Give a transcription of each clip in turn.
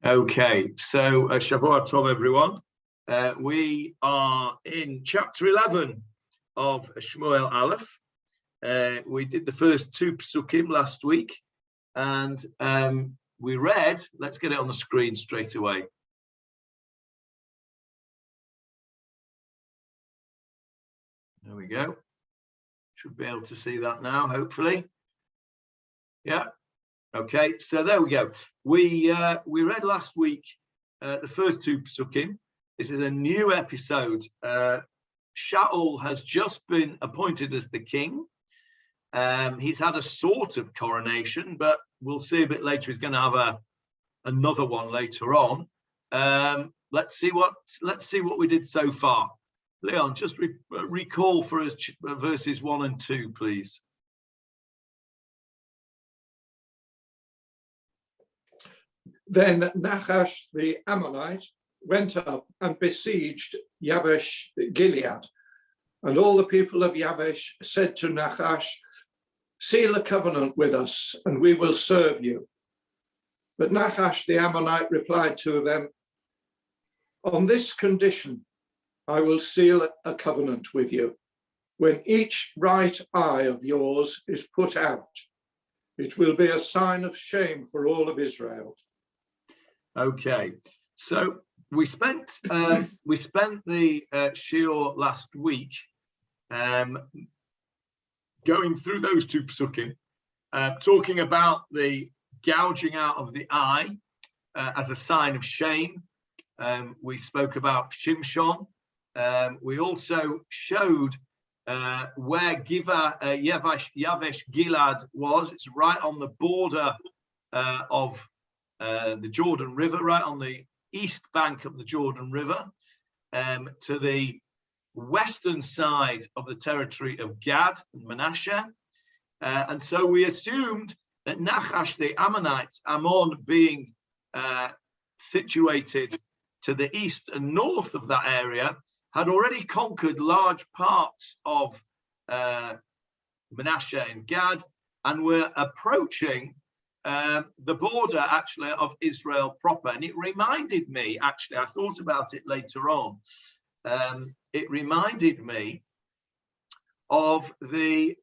Okay, so Shavua Tov, everyone. We are in chapter 11 of Shmuel Aleph. We did the first two psukim last week, and we read, let's get it on the screen straight away. There we go. Should be able to see that now, hopefully. Yeah. Okay, so there we go. We read last week the first two psukim. This is a new episode. Shaul has just been appointed as the king. He's had a sort of coronation, but we'll see a bit later. He's going to have another one later on. Let's see what we did so far. Leon, just recall for us verses 1 and 2, please. Then Nachash the Ammonite went up and besieged Yabesh Gilead. And all the people of Yabesh said to Nachash, "Seal a covenant with us, and we will serve you." But Nachash the Ammonite replied to them, "On this condition, I will seal a covenant with you. When each right eye of yours is put out, it will be a sign of shame for all of Israel." Okay, so we spent the shiur last week going through those two psukim, talking about the gouging out of the eye as a sign of shame. We spoke about Shimshon. We also showed where Yavesh Gilad was. It's right on the border of the Jordan River, right on the east bank of the Jordan River, to the western side of the territory of Gad and Manasseh. And so we assumed that Nachash the Ammonites, Ammon being situated to the east and north of that area, had already conquered large parts of Manasseh and Gad, and were approaching the border actually of Israel proper. And it reminded me, actually, I thought about it later on, it reminded me of do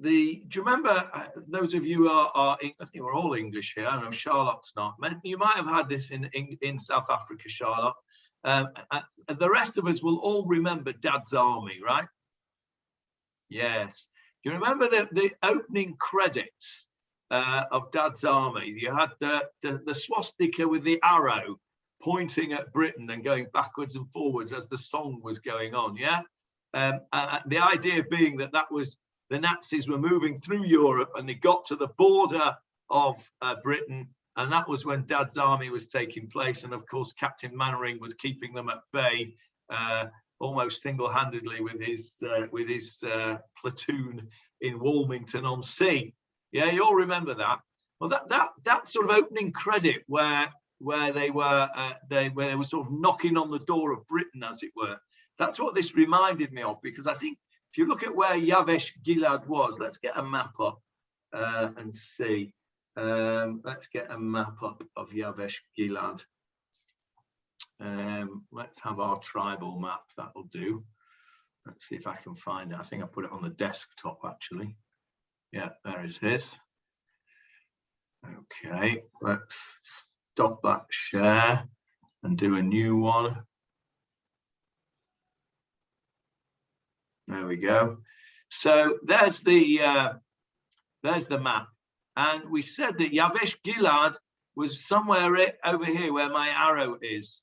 you remember, those of you are I think we're all English here, I know Charlotte's not, you might have had this in South Africa, Charlotte, the rest of us will all remember Dad's Army, right? Yes. You remember the opening credits of Dad's Army? You had the swastika with the arrow pointing at Britain and going backwards and forwards as the song was going on, yeah? The idea being that was the Nazis were moving through Europe and they got to the border of Britain, and that was when Dad's Army was taking place. And of course, Captain Mannering was keeping them at bay almost single-handedly with his platoon in Walmington on Sea. Yeah, you all remember that. Well, that sort of opening credit where they were sort of knocking on the door of Britain, as it were. That's what this reminded me of, because I think if you look at where Yavesh Gilad was, let's get a map up and see. Let's get a map up of Yavesh Gilad. Let's have our tribal map. That'll do. Let's see if I can find it. I think I put it on the desktop actually. Yeah, there is his. Okay, let's stop that share and do a new one. There we go. So there's the map, and we said that Yavesh Gilad was somewhere over here where my arrow is.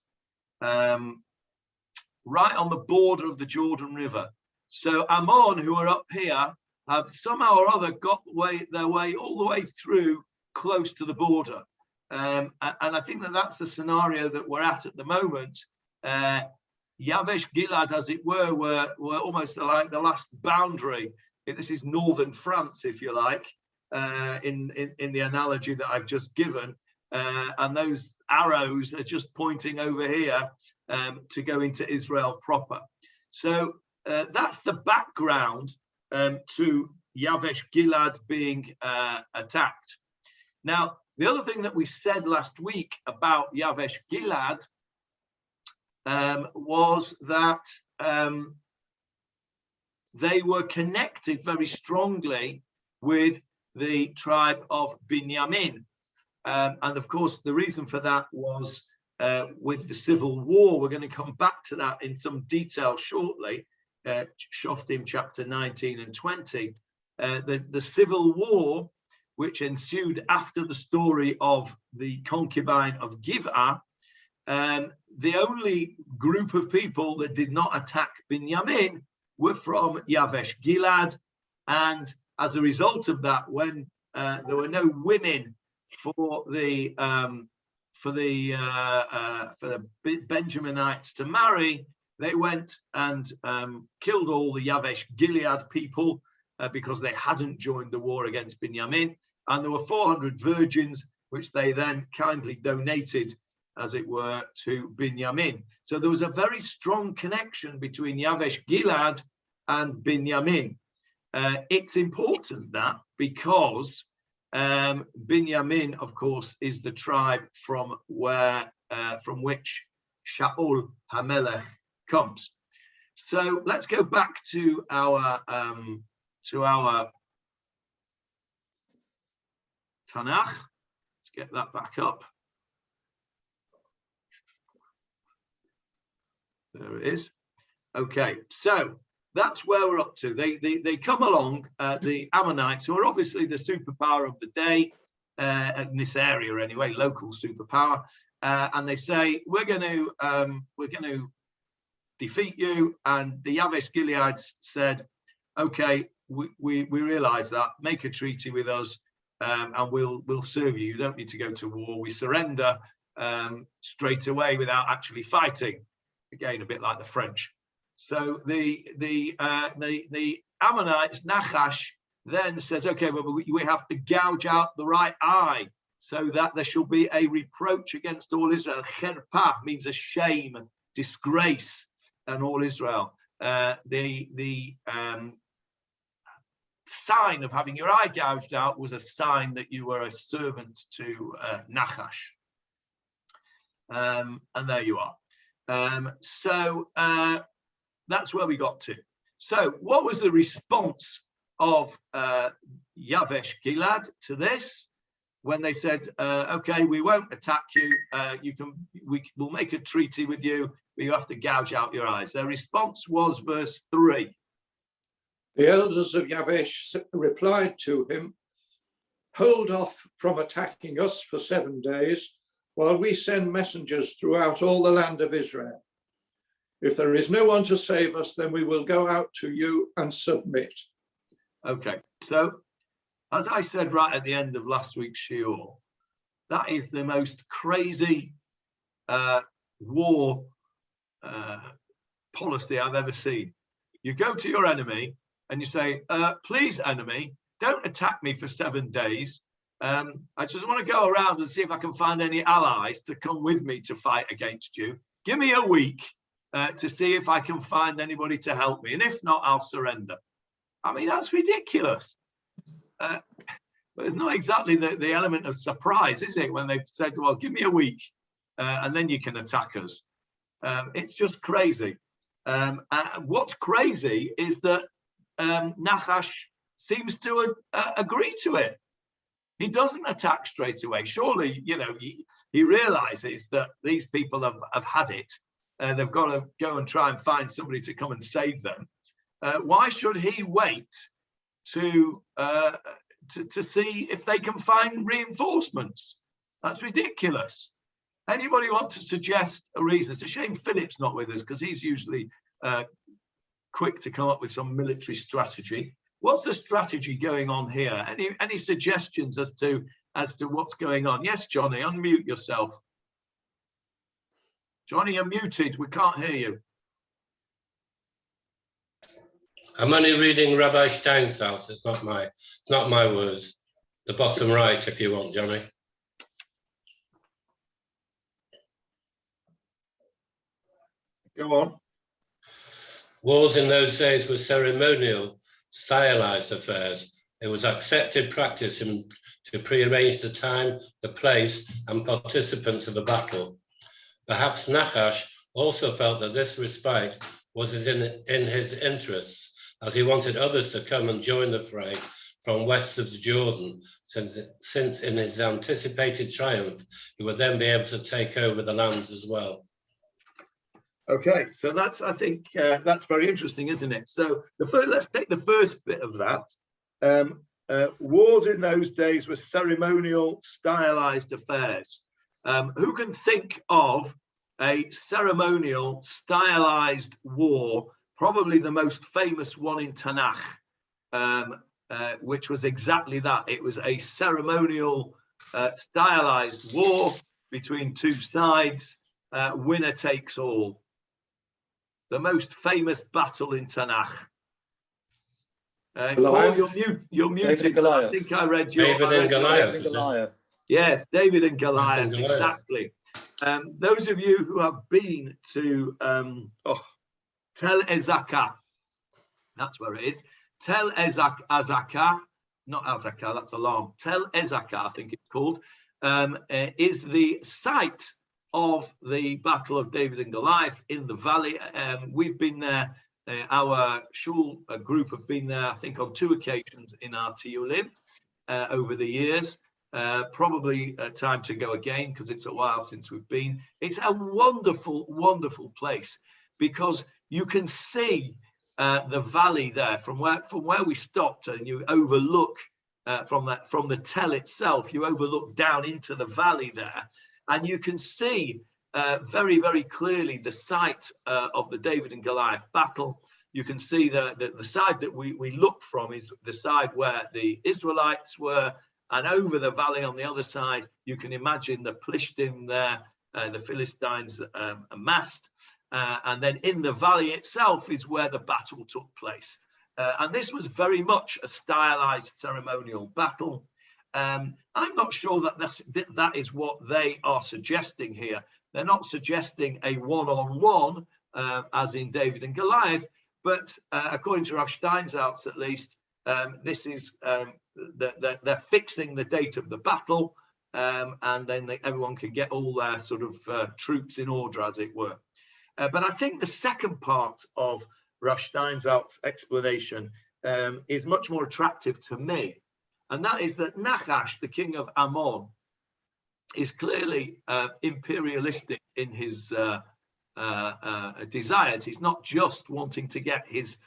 Right on the border of the Jordan River. So Ammon, who are up here, have somehow or other got their way all the way through close to the border. And I think that's the scenario that we're at the moment. Yavesh Gilad, as it were almost like the last boundary. This is northern France, if you like, in the analogy that I've just given. And those arrows are just pointing over here to go into Israel proper. So that's the background to Yavesh Gilad being attacked. Now, the other thing that we said last week about Yavesh Gilad was that they were connected very strongly with the tribe of Binyamin. And of course, the reason for that was with the civil war. We're going to come back to that in some detail shortly. Shoftim chapter 19 and 20. The civil war, which ensued after the story of the concubine of Giv'ah, the only group of people that did not attack Binyamin were from Yavesh Gilad, and as a result of that, when there were no women for the Benjaminites to marry, they went and killed all the Yavesh Gilead people because they hadn't joined the war against Binyamin, and there were 400 virgins which they then kindly donated, as it were, to Binyamin. So there was a very strong connection between Yavesh Gilad and Binyamin. It's important that because Binyamin, of course, is the tribe from which Shaul HaMelech comes. So let's go back to our Tanakh. Let's get that back up. There it is. Okay, so that's where we're up to. They come along, the Ammonites, who are obviously the superpower of the day, in this area anyway, local superpower, and they say, we're going to defeat you. And the Yavesh Gileadites said, okay, we realize that, make a treaty with us, and we'll serve you. You don't need to go to war. We surrender straight away without actually fighting. Again, a bit like the French. So the Ammonites, Nachash, then says, okay, well, we have to gouge out the right eye so that there shall be a reproach against all Israel. Cherpah means a shame, disgrace, and all Israel. The sign of having your eye gouged out was a sign that you were a servant to Nachash. And there you are. So that's where we got to. So what was the response of Yavesh Gilad to this when they said, okay, we won't attack you, we'll make a treaty with you, but you have to gouge out your eyes? Their response was verse 3. The elders of Yavesh replied to him, hold off from attacking us for 7 days, while we send messengers throughout all the land of Israel. If there is no one to save us, then we will go out to you and submit. Okay, so as I said right at the end of last week's shiur, that is the most crazy war policy I've ever seen. You go to your enemy and you say, please, enemy, don't attack me for 7 days. I just want to go around and see if I can find any allies to come with me to fight against you. Give me a week to see if I can find anybody to help me. And if not, I'll surrender. I mean, that's ridiculous. But it's not exactly the element of surprise, is it? When they've said, well, give me a week and then you can attack us. It's just crazy. What's crazy is that Nachash seems to agree to it. He doesn't attack straight away. Surely, you know, he realizes that these people have had it. They've got to go and try and find somebody to come and save them. Why should he wait to see if they can find reinforcements? That's ridiculous. Anybody want to suggest a reason? It's a shame Philip's not with us, because he's usually quick to come up with some military strategy. What's the strategy going on here? Any suggestions as to what's going on? Yes, Johnny, unmute yourself. Johnny, you're muted. We can't hear you. I'm only reading Rabbi Steinsaltz. It's not my words. The bottom right, if you want, Johnny. Go on. Wars in those days were ceremonial, stylized affairs, It was accepted practice to prearrange the time, the place, and participants of a battle. Perhaps Nachash also felt that this respite was in his interests, as he wanted others to come and join the fray from west of the Jordan, since in his anticipated triumph, he would then be able to take over the lands as well. Okay, so that's, I think, that's very interesting, isn't it? So let's take the first bit of that. Wars in those days were ceremonial, stylized affairs. Who can think of a ceremonial, stylized war, probably the most famous one in Tanakh, which was exactly that. It was a ceremonial, stylized war between two sides, winner takes all. The most famous battle in Tanakh. Paul, you're muted. I think I read your... David and Goliath. Yes, David and Goliath, exactly. Those of you who have been to Tel Ezekah, that's where it is. Tel Ezekah, not Azekah, that's alarm. Tel Ezekah, I think it's called, is the site of the Battle of David and Goliath in the valley. We've been there, our Shul group have been there, I think, on 2 occasions in our Tiyulim over the years. Probably time to go again because it's a while since we've been. It's a wonderful, wonderful place because you can see the valley there from where we stopped, and you overlook from the Tel itself. You overlook down into the valley there, and you can see very, very clearly the site of the David and Goliath battle. You can see the side that we look from is the side where the Israelites were, and over the valley on the other side, you can imagine the Plishtim there, the Philistines amassed. And then in the valley itself is where the battle took place. And this was very much a stylized ceremonial battle. I'm not sure that is what they are suggesting here. They're not suggesting a one-on-one, as in David and Goliath, but according to Rav Steinsaltz, at least, this is they're fixing the date of the battle, and then everyone can get all their sort of troops in order, as it were. But I think the second part of Rav Steinsaltz's explanation is much more attractive to me, and that is that Nachash, the king of Ammon, is clearly imperialistic in his desires. He's not just wanting to get his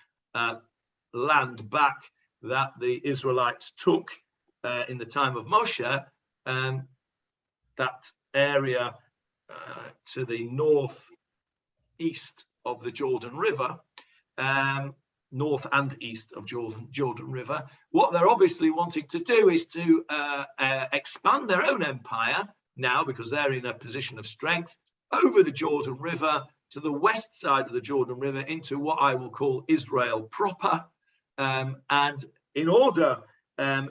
land back that the Israelites took in the time of Moshe, that area to the northeast of the Jordan River, north and east of Jordan River. What they're obviously wanting to do is to expand their own empire now, because they're in a position of strength, over the Jordan River to the west side of the Jordan River into what I will call Israel proper. And in order and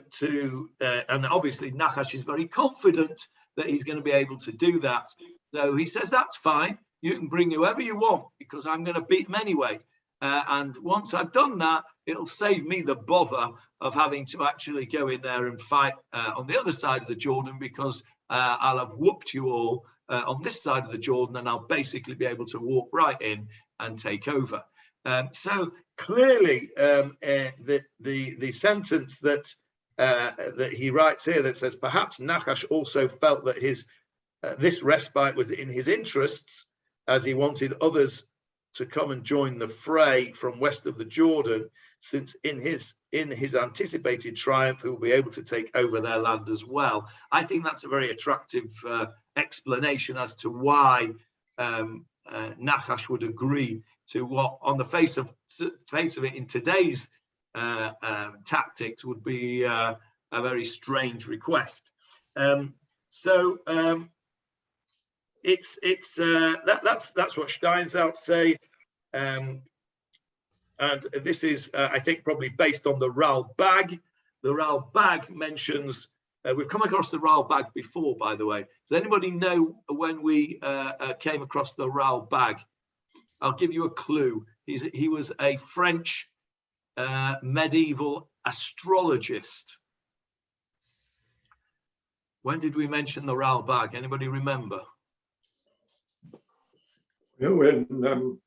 obviously Nachash is very confident that he's going to be able to do that. So he says, that's fine. You can bring whoever you want because I'm going to beat them anyway. And once I've done that, it'll save me the bother of having to actually go in there and fight on the other side of the Jordan, because I'll have whooped you all on this side of the Jordan, and I'll basically be able to walk right in and take over. So clearly, the sentence that he writes here that says, perhaps Nachash also felt that this respite was in his interests, as he wanted others to come and join the fray from west of the Jordan, since in his anticipated triumph, he will be able to take over their land as well. I think that's a very attractive explanation as to why Nachash would agree to what, on the face of it, in today's tactics, would be a very strange request. That's what Steinsaltz says, and this is I think probably based on the Ralbag. The Ralbag mentions we've come across the Ralbag before, by the way. Does anybody know when we came across the Ralbag? I'll give you a clue. He was a French medieval astrologist. When did we mention the Ralbag? Anybody remember? When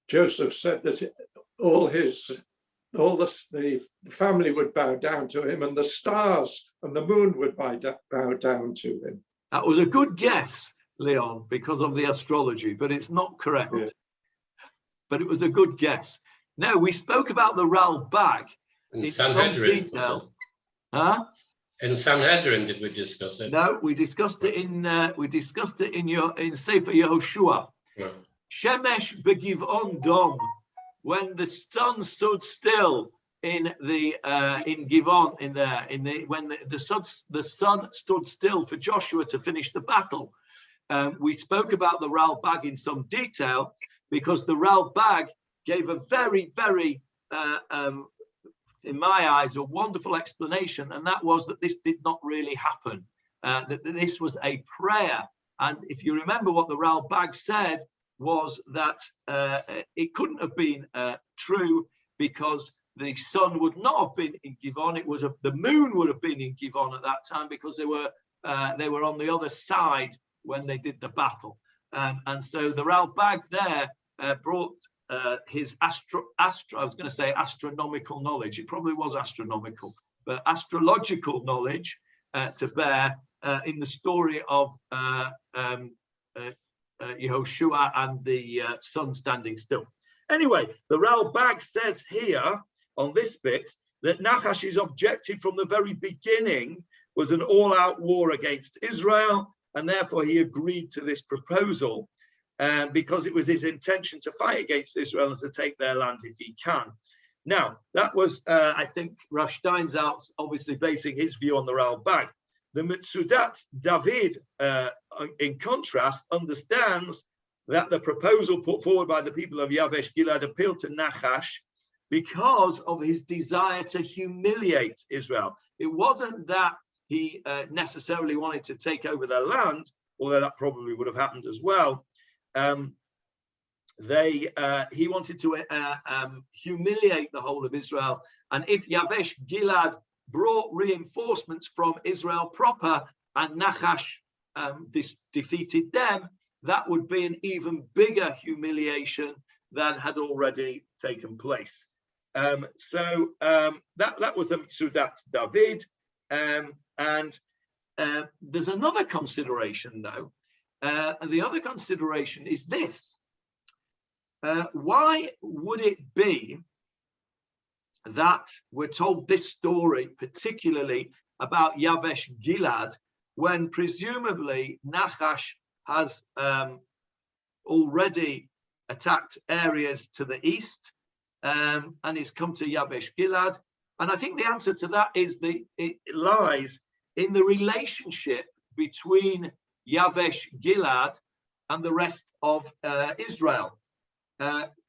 Joseph said that the family would bow down to him, and the stars and the moon would bow down to him. That was a good guess, Leon, because of the astrology, but it's not correct. Yeah. But it was a good guess. Now, we spoke about the Ralbag in some detail. Huh? In Sanhedrin, did we discuss it? No, we discussed it in Sefer Yehoshua. Yeah. Shemesh begivon dom, when the sun stood still in Givon, when the sun stood still for Joshua to finish the battle. We spoke about the Ralbag in some detail because the Ralbag gave a very, very, in my eyes, a wonderful explanation, and that was that this did not really happen, that this was a prayer. And if you remember what the Ralbag said, was that it couldn't have been true because the sun would not have been in Givon. It was the moon would have been in Givon at that time because they were on the other side when they did the battle. And so the Ralbag there brought his astronomical knowledge. It probably was astronomical, but astrological knowledge to bear in the story of Yehoshua and the sun standing still. Anyway, the Ralbag says here on this bit that Nachash's objective from the very beginning was an all-out war against Israel, and therefore he agreed to this proposal because it was his intention to fight against Israel and to take their land if he can. Now, that was, I think, Rav Steinsaltz obviously basing his view on the Ralbag. The Metzudat David, in contrast, understands that the proposal put forward by the people of Yavesh Gilad appealed to Nachash because of his desire to humiliate Israel. It wasn't that he necessarily wanted to take over their land, although that probably would have happened as well. He wanted to humiliate the whole of Israel. And if Yavesh Gilad brought reinforcements from Israel proper and Nachash defeated them, that would be an even bigger humiliation than had already taken place. That was the Metzudat David. And there's another consideration, though. And the other consideration is this. Why would it be that we're told this story, particularly about Yavesh Gilad, when presumably Nachash has already attacked areas to the east and he's come to Yavesh Gilad? And I think the answer to that is it lies in the relationship between Yavesh Gilad and the rest of Israel,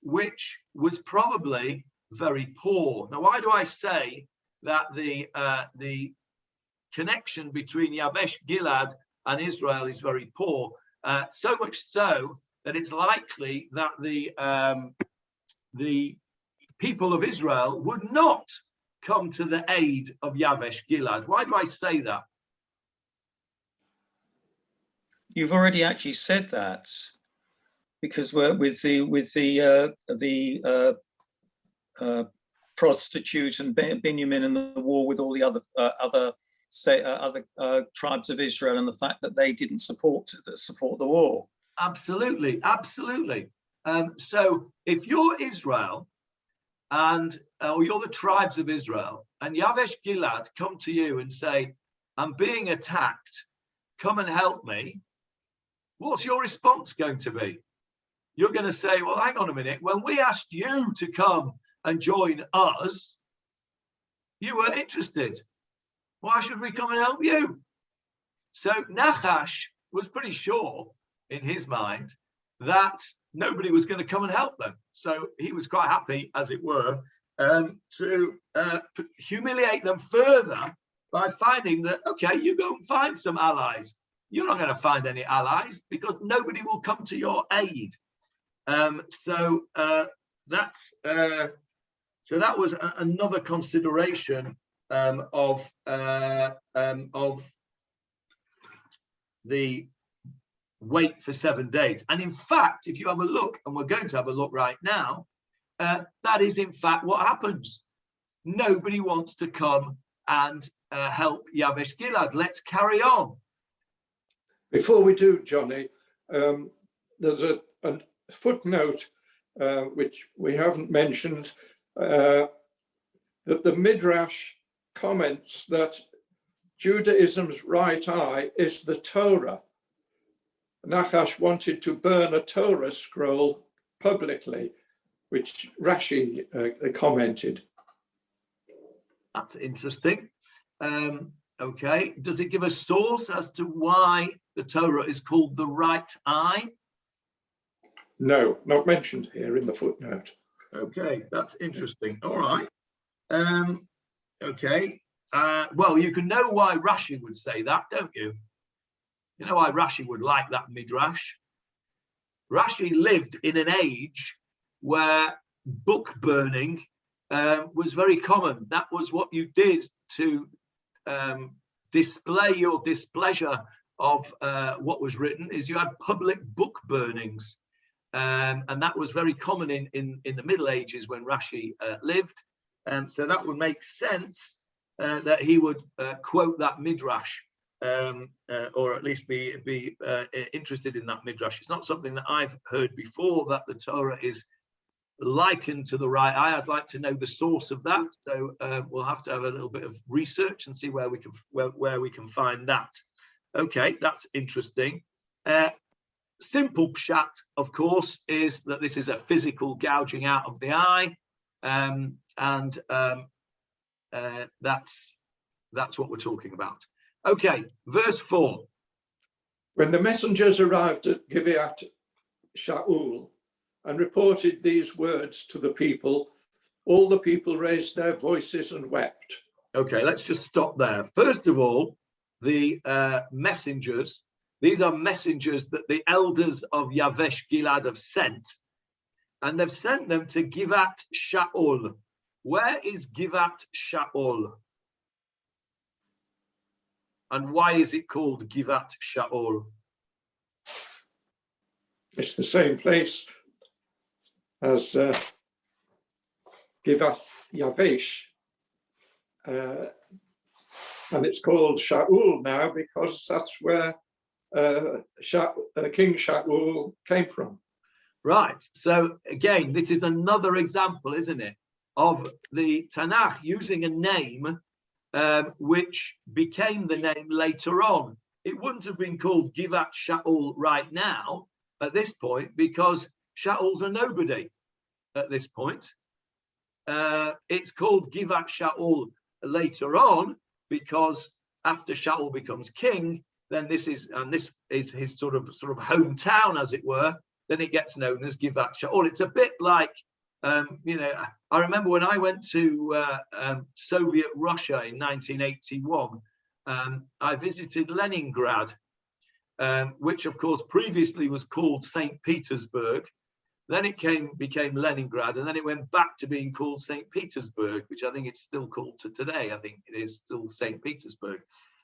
which was probably very poor. Now, why do I say that the connection between Yavesh Gilad and Israel is very poor? So much so that it's likely that the people of Israel would not come to the aid of Yavesh Gilad. Why do I say that? You've already actually said that, because we're with the prostitute and Benjamin and the war with all the other tribes of Israel, and the fact that they didn't support the war. Absolutely. So if you're Israel or you're the tribes of Israel, and Yavesh Gilad come to you and say, "I'm being attacked, come and help me," what's your response going to be? You're going to say, "Well, hang on a minute. When we asked you to come and join us, you weren't interested. Why should we come and help you?" So Nachash was pretty sure in his mind that nobody was going to come and help them. So he was quite happy, as it were, to humiliate them further by finding that, okay, you go and find some allies. You're not going to find any allies because nobody will come to your aid. So So that was another consideration of the wait for 7 days. And in fact, if you have a look, and we're going to have a look right now, that is in fact what happens. Nobody wants to come and help Yavesh Gilad. Let's carry on. Before we do, Johnny, there's a footnote which we haven't mentioned, that the Midrash comments that Judaism's right eye is the Torah. Nachash wanted to burn a Torah scroll publicly, which Rashi commented. That's interesting. Okay, does it give a source as to why the Torah is called the right eye? No, not mentioned here in the footnote. Okay, that's interesting. All right. Okay. Well, you can know why Rashi would say that, don't you? You know why Rashi would like that midrash? Rashi lived in an age where book burning was very common. That was what you did to display your displeasure of what was written, is you had public book burnings. And that was very common in the Middle Ages when Rashi lived. So that would make sense that he would quote that midrash, or at least be interested in that midrash. It's not something that I've heard before, that the Torah is likened to the right eye. I'd like to know the source of that. So we'll have to have a little bit of research and see where we can find that. Okay, that's interesting. Simple pshat, of course, is that this is a physical gouging out of the eye, and that's what we're talking about. Okay, verse 4. When the messengers arrived at Gibeat Shaul and reported these words to the people, all the people raised their voices and wept. Okay, let's just stop there. First of all, the messengers, these are messengers that the elders of Yavesh Gilad have sent, and they've sent them to Givat Shaul. Where is Givat Shaul? And why is it called Givat Shaul? It's the same place as Givat Yavesh, and it's called Shaul now because that's where King Shaul came from. Right. So again, this is another example, isn't it, of the Tanakh using a name which became the name later on. It wouldn't have been called Givat Shaul right now at this point, because Shaul's a nobody at this point. It's called Givat Shaul later on because after Shaul becomes king, then this is his sort of hometown, as it were. Then it gets known as Givat Shaul. It's a bit like, I remember when I went to Soviet Russia in 1981, I visited Leningrad, which of course previously was called St. Petersburg. Then it became Leningrad, and then it went back to being called St. Petersburg, which I think it's still called to today. I think it is still St. Petersburg.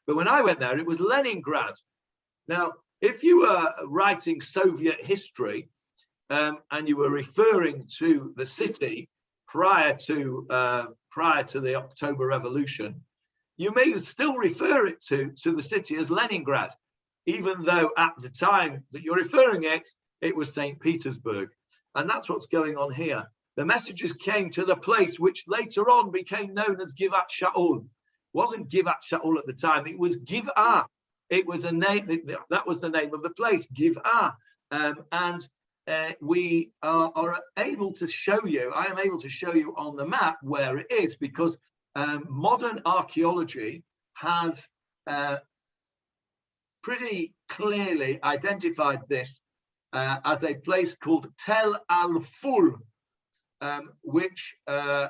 But when I went there, it was Leningrad. Now, if you were writing Soviet history and you were referring to the city prior to the October Revolution, you may still refer it to the city as Leningrad, even though at the time that you're referring it was St. Petersburg. And that's what's going on here. The messengers came to the place which later on became known as Givat Shaul. It wasn't Givat Shaul at the time, it was Giv'ah. It was a name, that was the name of the place, Giv'ah. We are able to show you, I am able to show you on the map where it is, because modern archaeology has pretty clearly identified this as a place called Tel Al-Ful, which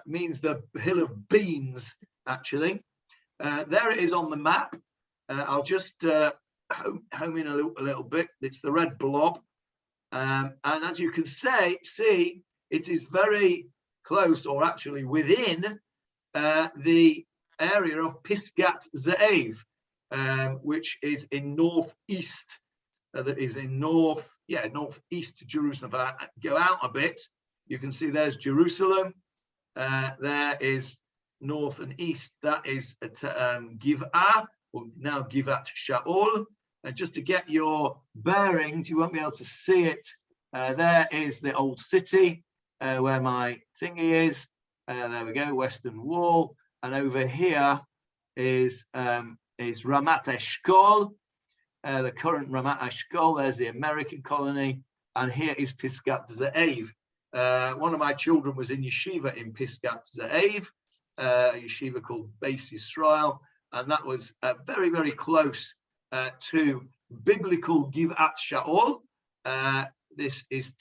means the hill of beans, actually. There it is on the map. I'll just home in a little bit. It's the red blob. And as you can see, it is very close, or actually within the area of Pisgat Ze'ev, which is in northeast. That is in northeast Jerusalem. If I go out a bit, you can see there's Jerusalem. There is north and east. That is at Giv'ah, or now Givat Shaul. And just to get your bearings, you won't be able to see it. There is the old city where my thingy is. There we go, Western Wall. And over here is Ramat Eshkol, the current Ramat Eshkol. There's the American colony. And here is Pisgat Ze'ev. One of my children was in yeshiva in Pisgat Ze'ev, a yeshiva called Beis Yisrael. And that was very, very close to biblical Givat Shaul. This is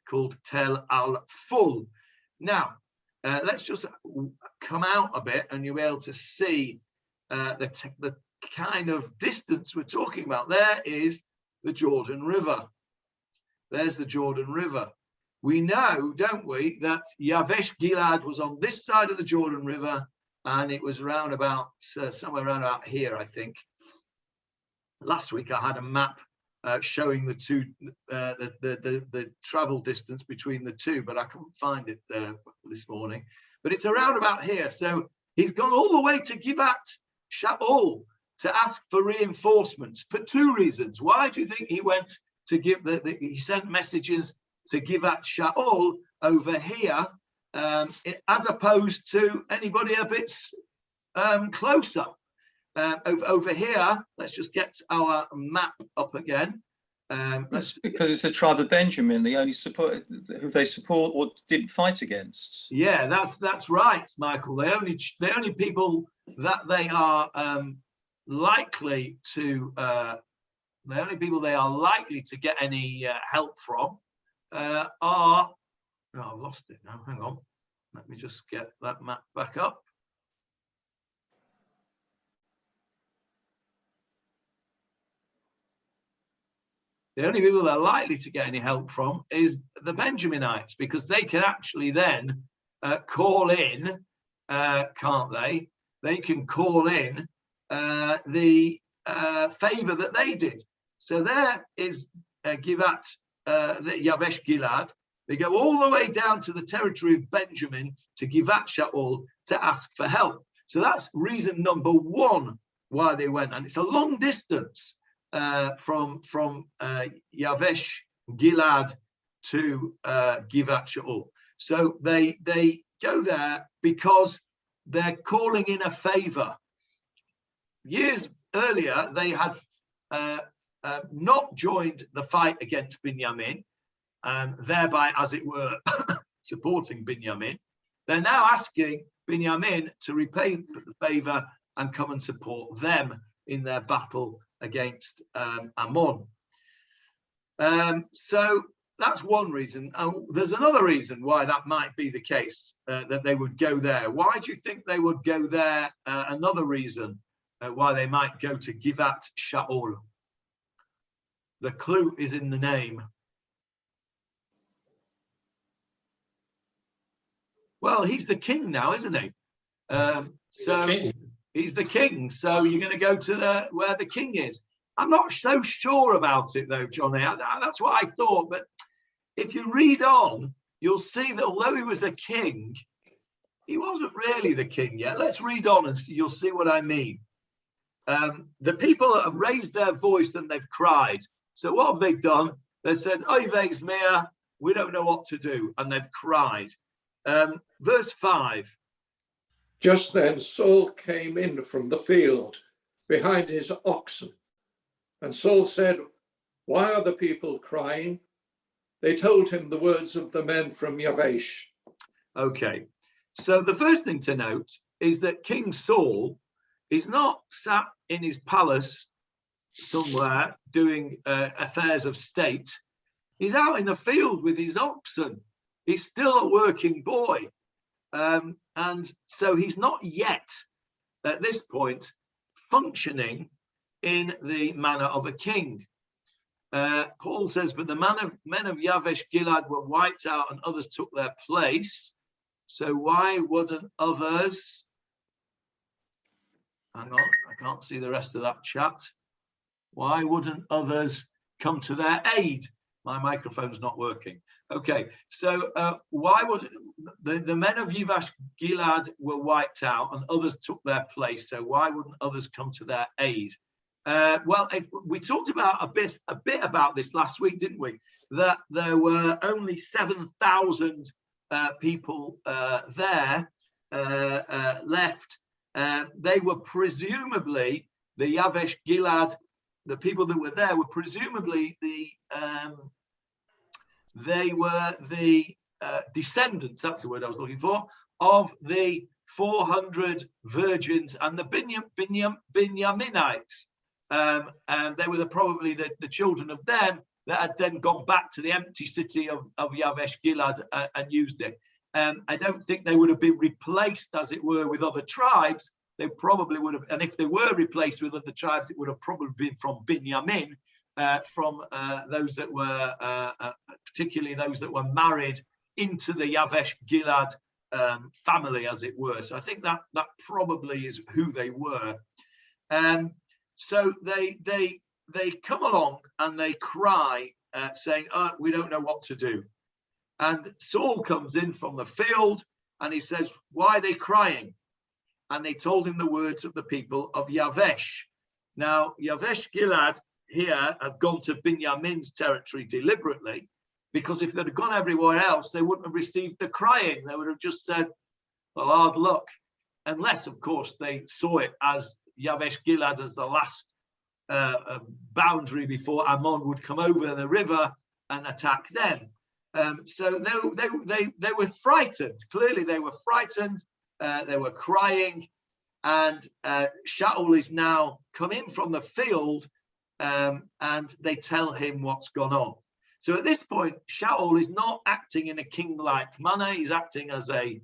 called Tel Al-Ful. Now, let's just come out a bit and you'll be able to see the kind of distance we're talking about. There is the Jordan River. There's the Jordan River. We know, don't we, that Yavesh Gilad was on this side of the Jordan River, and it was around about somewhere around about here, I think. Last week I had a map showing the two, the travel distance between the two, but I couldn't find it this morning. But it's around about here. So he's gone all the way to Givat Shaul to ask for reinforcements for two reasons. Why do you think he went to give he sent messages to Givat Shaul over here, as opposed to anybody a bit closer? Over here, let's just get our map up again. That's because it's the tribe of Benjamin, the only who they support or didn't fight against. Yeah, that's right, Michael. The only people that they are likely to get any help from are. Oh, I've lost it now. Hang on. Let me just get that map back up. The only people that are likely to get any help from is the Benjaminites, because they can actually then call in, can't they? They can call in the favor that they did. So there is Givat, the Yavesh Gilad. They go all the way down to the territory of Benjamin to Givat Shaul to ask for help. So that's reason number one why they went. And it's a long distance from Yavesh Gilad to Givat Shaul. So they go there because they're calling in a favor. Years earlier, they had not joined the fight against Binyamin, thereby, as it were, supporting Binyamin. They're now asking Binyamin to repay the favor and come and support them in their battle against Ammon. So that's one reason. There's another reason why that might be the case, that they would go there. Why do you think they would go there? Another reason why they might go to Givat Shaul. The clue is in the name. Well, he's the king now, isn't he? He's the king. So you're going to go to where the king is. I'm not so sure about it, though, Johnny. That's what I thought. But if you read on, you'll see that although he was a king, he wasn't really the king yet. Let's read on and you'll see what I mean. The people have raised their voice and they've cried. So what have they done? They said, "Oy vei's mir, we don't know what to do." And they've cried. Verse 5. Just then Saul came in from the field behind his oxen. And Saul said, "Why are the people crying?" They told him the words of the men from Yavesh. Okay. So the first thing to note is that King Saul is not sat in his palace somewhere doing affairs of state. He's out in the field with his oxen. He's still a working boy. And so he's not yet, at this point, functioning in the manner of a king. Paul says, "But the men of Yavesh Gilad were wiped out and others took their place." So why wouldn't others? Hang on, I can't see the rest of that chat. Why wouldn't others come to their aid? My microphone's not working. Okay, so why would the men of Yavash Gilad were wiped out and others took their place? So why wouldn't others come to their aid? Well, we talked about a bit about this last week, didn't we? That there were only 7,000 people there left. They were presumably the Yavesh Gilad. The people that were there were presumably they were the descendants, that's the word I was looking for, of the 400 virgins and the Binyaminites. And they were probably the children of them that had then gone back to the empty city of Yavesh Gilad and used it. I don't think they would have been replaced, as it were, with other tribes. They probably would have, and if they were replaced with other tribes, it would have probably been from Binyamin, from those that were, particularly those that were married into the Yavesh Gilad family, as it were. So I think that probably is who they were. So they come along and they cry, saying, "Oh, we don't know what to do." And Saul comes in from the field and he says, "Why are they crying?" And they told him the words of the people of Yavesh. Now, Yavesh Gilad here have gone to Binyamin's territory deliberately, because if they'd have gone everywhere else, they wouldn't have received the crying. They would have just said, well, hard luck. Unless, of course, they saw it as Yavesh Gilad as the last boundary before Ammon would come over the river and attack them. So they were frightened. Clearly, they were frightened. They were crying, and Shaul is now come in from the field, and they tell him what's gone on. So at this point, Shaul is not acting in a king-like manner. He's acting as a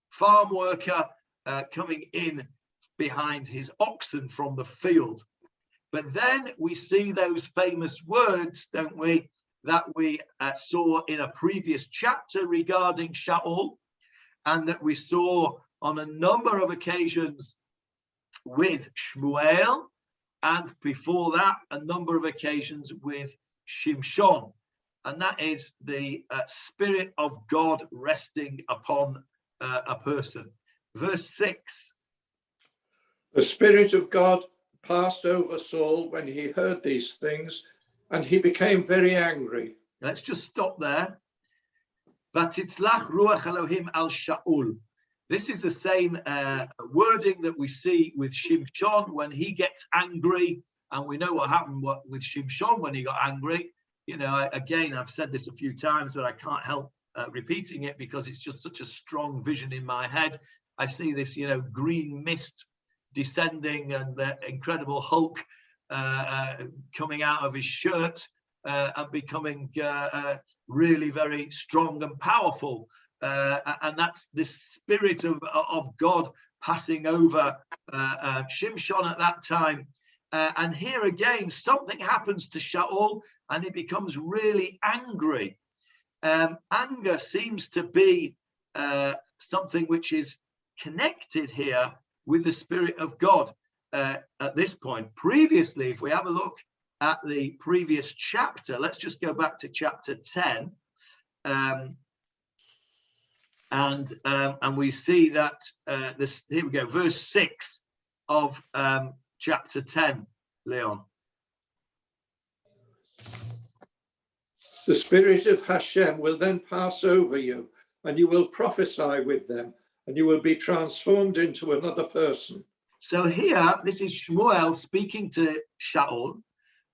farm worker coming in behind his oxen from the field. But then we see those famous words, don't we, that we saw in a previous chapter regarding Shaul, and that we saw on a number of occasions with Shmuel, and before that, a number of occasions with Shimshon. And that is the Spirit of God resting upon a person. Verse 6. The Spirit of God passed over Saul when he heard these things, and he became very angry. Let's just stop there. Vatitzlach ruach Elohim al Shaul. This is the same wording that we see with Shimshon when he gets angry, and we know what happened with Shimshon when he got angry. You know, again, I've said this a few times, but I can't help repeating it because it's just such a strong vision in my head. I see this, you know, green mist descending and the incredible Hulk coming out of his shirt and becoming really very strong and powerful. And that's this Spirit of God passing over Shimshon at that time. And here again, something happens to Shaul and he becomes really angry. Anger seems to be something which is connected here with the Spirit of God at this point. Previously, if we have a look at the previous chapter, let's just go back to chapter 10. And we see that this, here we go, verse 6 of chapter 10, Leon. The Spirit of Hashem will then pass over you, and you will prophesy with them, and you will be transformed into another person. So here, this is Shmuel speaking to Shaul,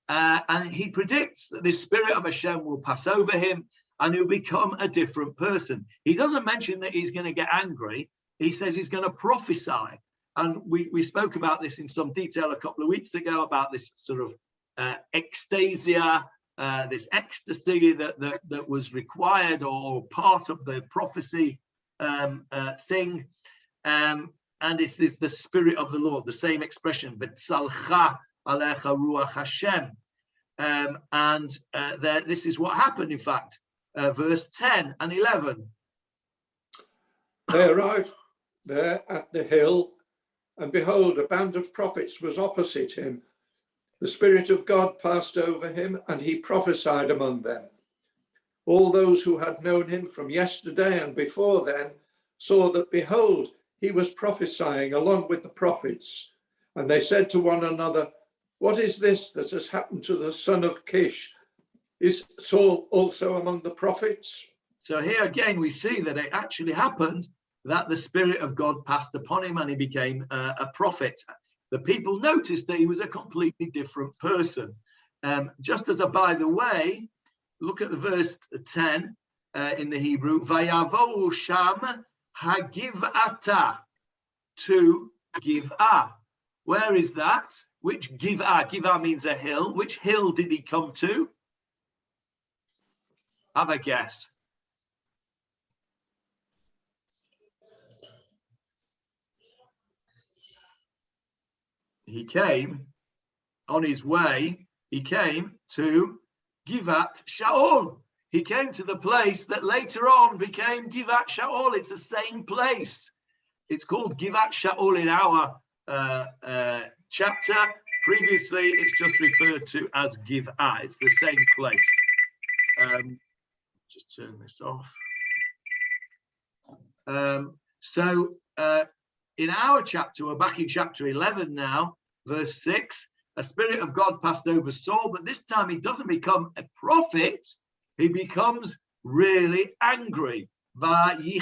and he predicts that the Spirit of Hashem will pass over him, and he'll become a different person. He doesn't mention that he's going to get angry. He says he's going to prophesy. And we spoke about this in some detail a couple of weeks ago, about this sort of ecstasia, this ecstasy that was required or part of the prophecy thing. And it's the Spirit of the Lord, the same expression, V'tzalcha alecha ruach Hashem. This is what happened, in fact. Verse 10 and 11. They arrived there at the hill, and behold, a band of prophets was opposite him. The Spirit of God passed over him, and he prophesied among them. All those who had known him from yesterday and before then saw that, behold, he was prophesying along with the prophets. And they said to one another, what is this that has happened to the son of Kish? Is Saul also among the prophets? So here again, we see that it actually happened that the Spirit of God passed upon him and he became a prophet. The people noticed that he was a completely different person. Just as a by the way, look at the verse 10 in the Hebrew. Vayavohu sham hagiv'ata, to Giv'ah. Where is that? Which Giv'ah? Giv'ah means a hill. Which hill did he come to? Have a guess. He came on his way, he came to Givat Shaul. He came to the place that later on became Givat Shaul. It's the same place. It's called Givat Shaul in our chapter. Previously, it's just referred to as Giv'ah. It's the same place. Just turn this off. In our chapter, we're back in chapter 11 now, verse 6. A Spirit of God passed over Saul, but this time he doesn't become a prophet. He becomes really angry. He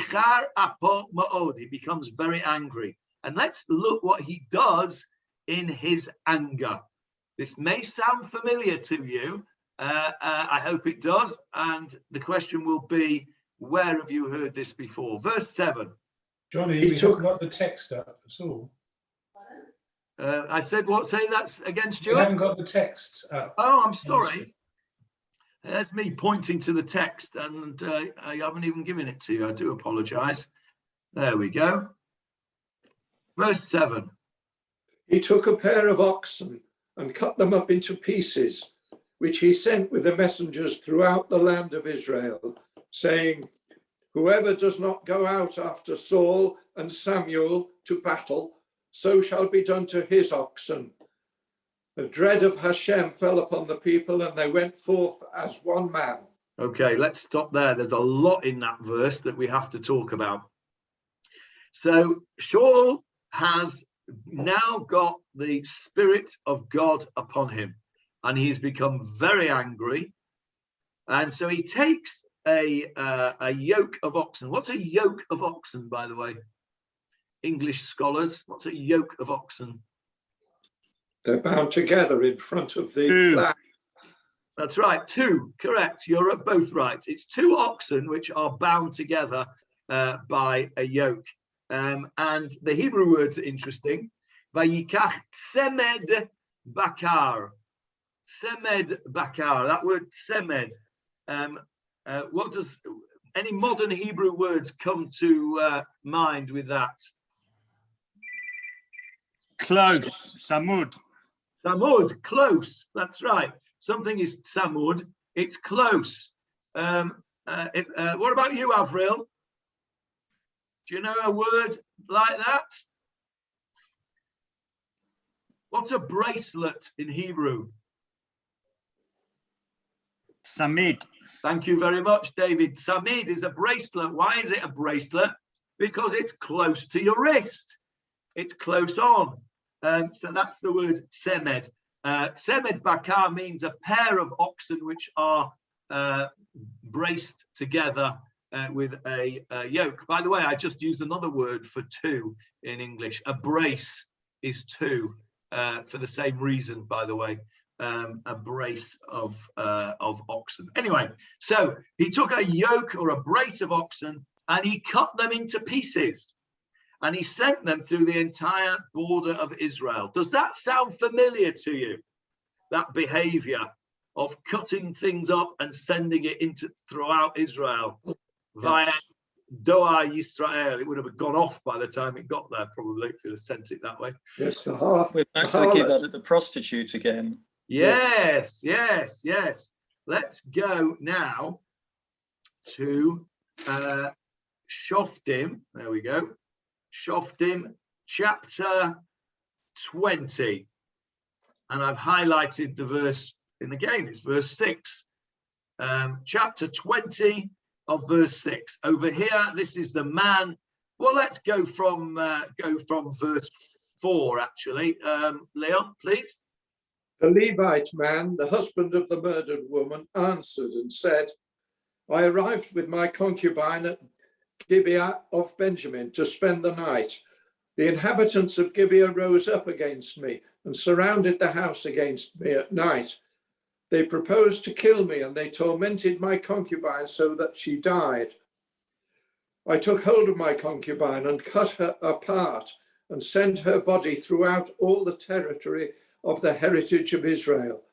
becomes very angry. And let's look what he does in his anger. This may sound familiar to you. I hope it does. And the question will be, where have you heard this before? Verse 7. Johnny, we haven't got the text up at all. I said what? Say that again, Stuart? We haven't got the text up. Oh, I'm sorry. That's me pointing to the text, and I haven't even given it to you. I do apologize. There we go. Verse 7. He took a pair of oxen and cut them up into pieces, which he sent with the messengers throughout the land of Israel, saying, whoever does not go out after Saul and Samuel to battle, so shall be done to his oxen. The dread of Hashem fell upon the people, and they went forth as one man. Okay, let's stop there. There's a lot in that verse that we have to talk about. So Shaul has now got the Spirit of God upon him, and he's become very angry. And so he takes a yoke of oxen. What's a yoke of oxen, by the way? English scholars, what's a yoke of oxen? They're bound together in front of the flag. That's right, two, correct. You're both right. It's two oxen which are bound together by a yoke. And the Hebrew words are interesting. Vayikach semed bakar. Semed bakar, that word semed. What does any modern Hebrew words come to mind with that? Close, samud. Samud, close. That's right. Something is samud. It's close. What about you, Avril? Do you know a word like that? What's a bracelet in Hebrew? Samid. Thank you very much, David. Samid is a bracelet. Why is it a bracelet? Because it's close to your wrist. It's close on. So that's the word semed. Semed bakar means a pair of oxen which are braced together with a yoke. By the way, I just used another word for two in English. A brace is two for the same reason, by the way. A brace of oxen. Anyway, so he took a yoke or a brace of oxen and he cut them into pieces and he sent them through the entire border of Israel. Does that sound familiar to you? That behavior of cutting things up and sending it into throughout Israel via Doha Yisrael. It would have gone off by the time it got there, probably, if you'd have sent it that way. Yes, we're back to give that at the prostitute again. Yes, yes, yes. Let's go now to Shoftim, there we go, Shoftim, chapter 20. And I've highlighted the verse, and again, it's verse 6. Chapter 20 of verse 6. Over here, this is the man. Well, let's go from verse 4, actually. Leon, please. The Levite man, the husband of the murdered woman, answered and said, I arrived with my concubine at Gibeah of Benjamin to spend the night. The inhabitants of Gibeah rose up against me and surrounded the house against me at night. They proposed to kill me, and they tormented my concubine so that she died. I took hold of my concubine and cut her apart and sent her body throughout all the territory of the heritage of Israel,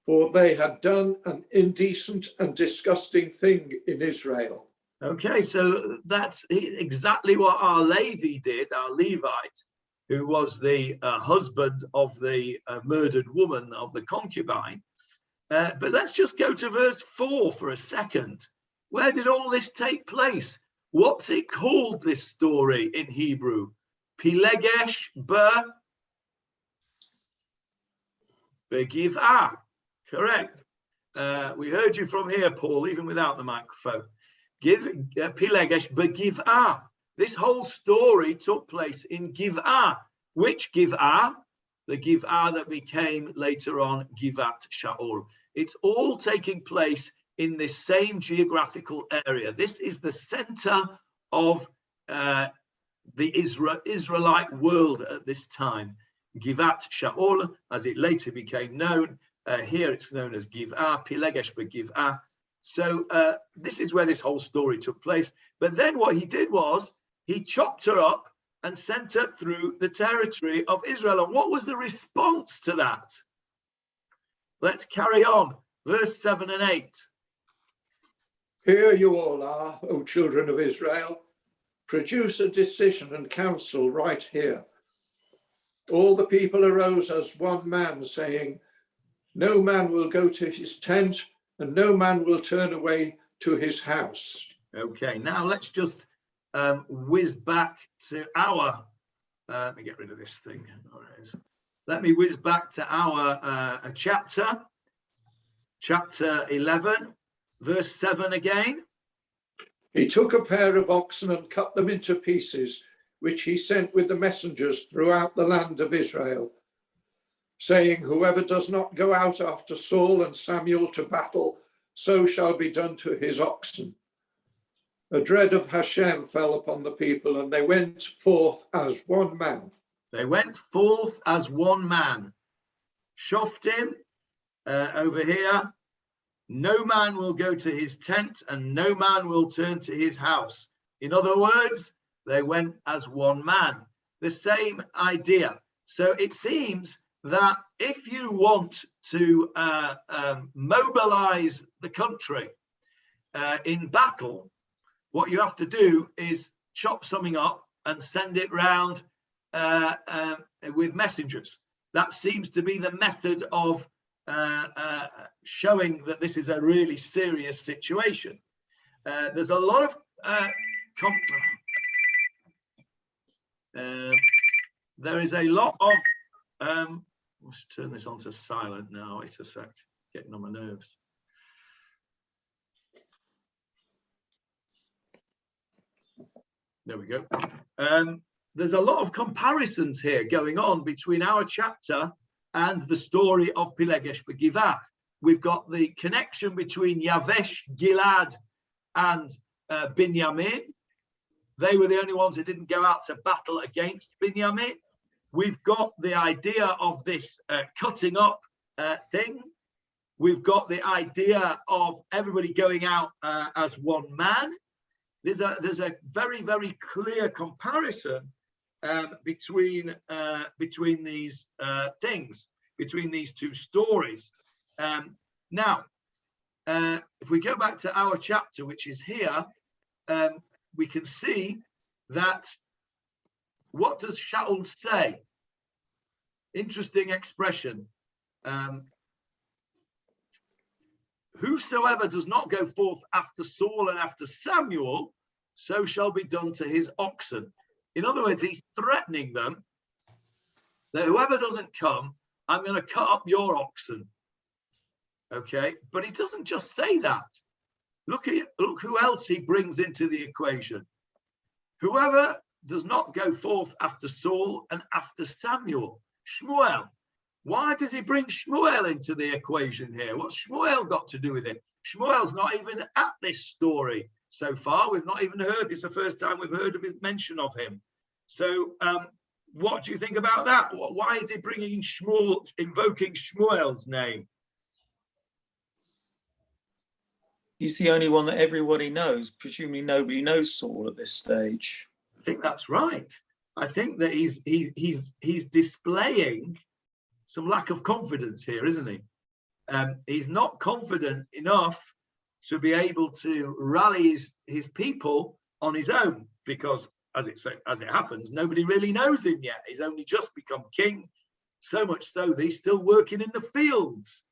for they had done an indecent and disgusting thing in Israel. Okay, so that's exactly what our Levi did, our Levite, who was the husband of the murdered woman, of the concubine. But let's just go to verse 4 for a second. Where did all this take place? What's it called, this story in Hebrew? Pilegesh Begiv'ah. Correct. We heard you from here, Paul, even without the microphone. Pilegesh Begiv'ah. This whole story took place in Giv'ah. Which Giv'ah? The Giv'ah that became later on Givat Shaul. It's all taking place in this same geographical area. This is the center of the Israelite world at this time. Givat Shaul, as it later became known. Here it's known as Giv'ah, Pilegesh Begiv'ah. So this is where this whole story took place. But then what he did was he chopped her up and sent her through the territory of Israel. And what was the response to that? Let's carry on. Verse 7 and 8. Here you all are, O children of Israel. Produce a decision and counsel right here. All the people arose as one man, saying, no man will go to his tent, and no man will turn away to his house. Okay, now let's just whiz back to our, let me get rid of this thing. Let me whiz back to our chapter 11, verse 7 again. He took a pair of oxen and cut them into pieces, which he sent with the messengers throughout the land of Israel, saying, whoever does not go out after Saul and Samuel to battle, so shall be done to his oxen. A dread of Hashem fell upon the people, and they went forth as one man. They went forth as one man. Shoftim, over here, no man will go to his tent, and no man will turn to his house. In other words, they went as one man. The same idea. So it seems that if you want to mobilize the country in battle, what you have to do is chop something up and send it round with messengers. That seems to be the method of showing that this is a really serious situation. There's a lot of there is a lot of let's turn this on to silent now. Wait a sec, getting on my nerves. There we go. There's a lot of comparisons here going on between our chapter and the story of Pilegesh Begiv'ah. We've got the connection between Yavesh, Gilad, and Binyamin. They were the only ones who didn't go out to battle against Binyamin. We've got the idea of this cutting up thing. We've got the idea of everybody going out as one man. There's a very, very clear comparison between these things, between these two stories. Now, if we go back to our chapter, which is here, we can see that, what does Shaul say? Interesting expression. Whosoever does not go forth after Saul and after Samuel, so shall be done to his oxen. In other words, he's threatening them that whoever doesn't come, I'm going to cut up your oxen. Okay, but he doesn't just say that. Look who else he brings into the equation. Whoever does not go forth after Saul and after Samuel, Shmuel. Why does he bring Shmuel into the equation here? What's Shmuel got to do with it? Shmuel's not even at this story so far. We've not even heard, it's the first time we've heard of his mention of him. So what do you think about that? Why is he bringing Shmuel, invoking Shmuel's name? He's the only one that everybody knows. Presumably nobody knows Saul at this stage. I think that's right. I think that he's displaying some lack of confidence here, isn't he? He's not confident enough to be able to rally his people on his own, because as it happens, nobody really knows him yet. He's only just become king, so much so that he's still working in the fields.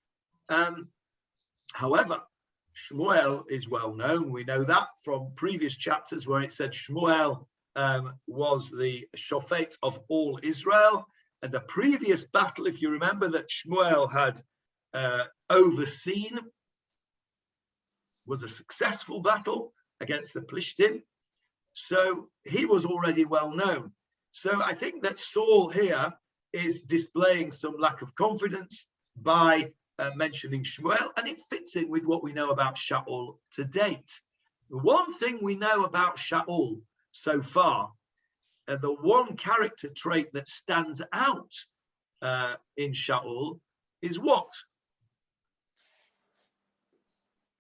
However, Shmuel is well known. We know that from previous chapters where it said Shmuel was the shofet of all Israel. And the previous battle, if you remember, that Shmuel had overseen was a successful battle against the Plishtim. So he was already well known. So I think that Saul here is displaying some lack of confidence by mentioning Shmuel, and it fits in with what we know about Shaul to date. The one thing we know about Shaul so far, the one character trait that stands out in Shaul is what?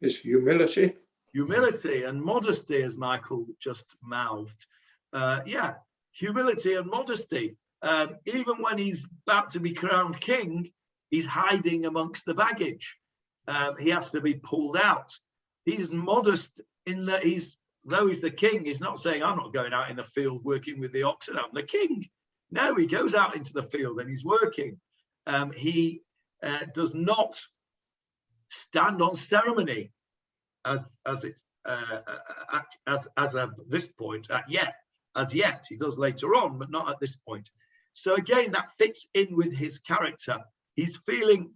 His humility. Humility and modesty, as Michael just mouthed. Yeah, humility and modesty. Even when he's about to be crowned king, he's hiding amongst the baggage. He has to be pulled out. He's modest in that though he's the king, he's not saying, I'm not going out in the field working with the oxen, I'm the king. No, he goes out into the field and he's working. He does not stand on ceremony as it's as of this point as yet. He does later on, but not at this point. So again, that fits in with his character. He's feeling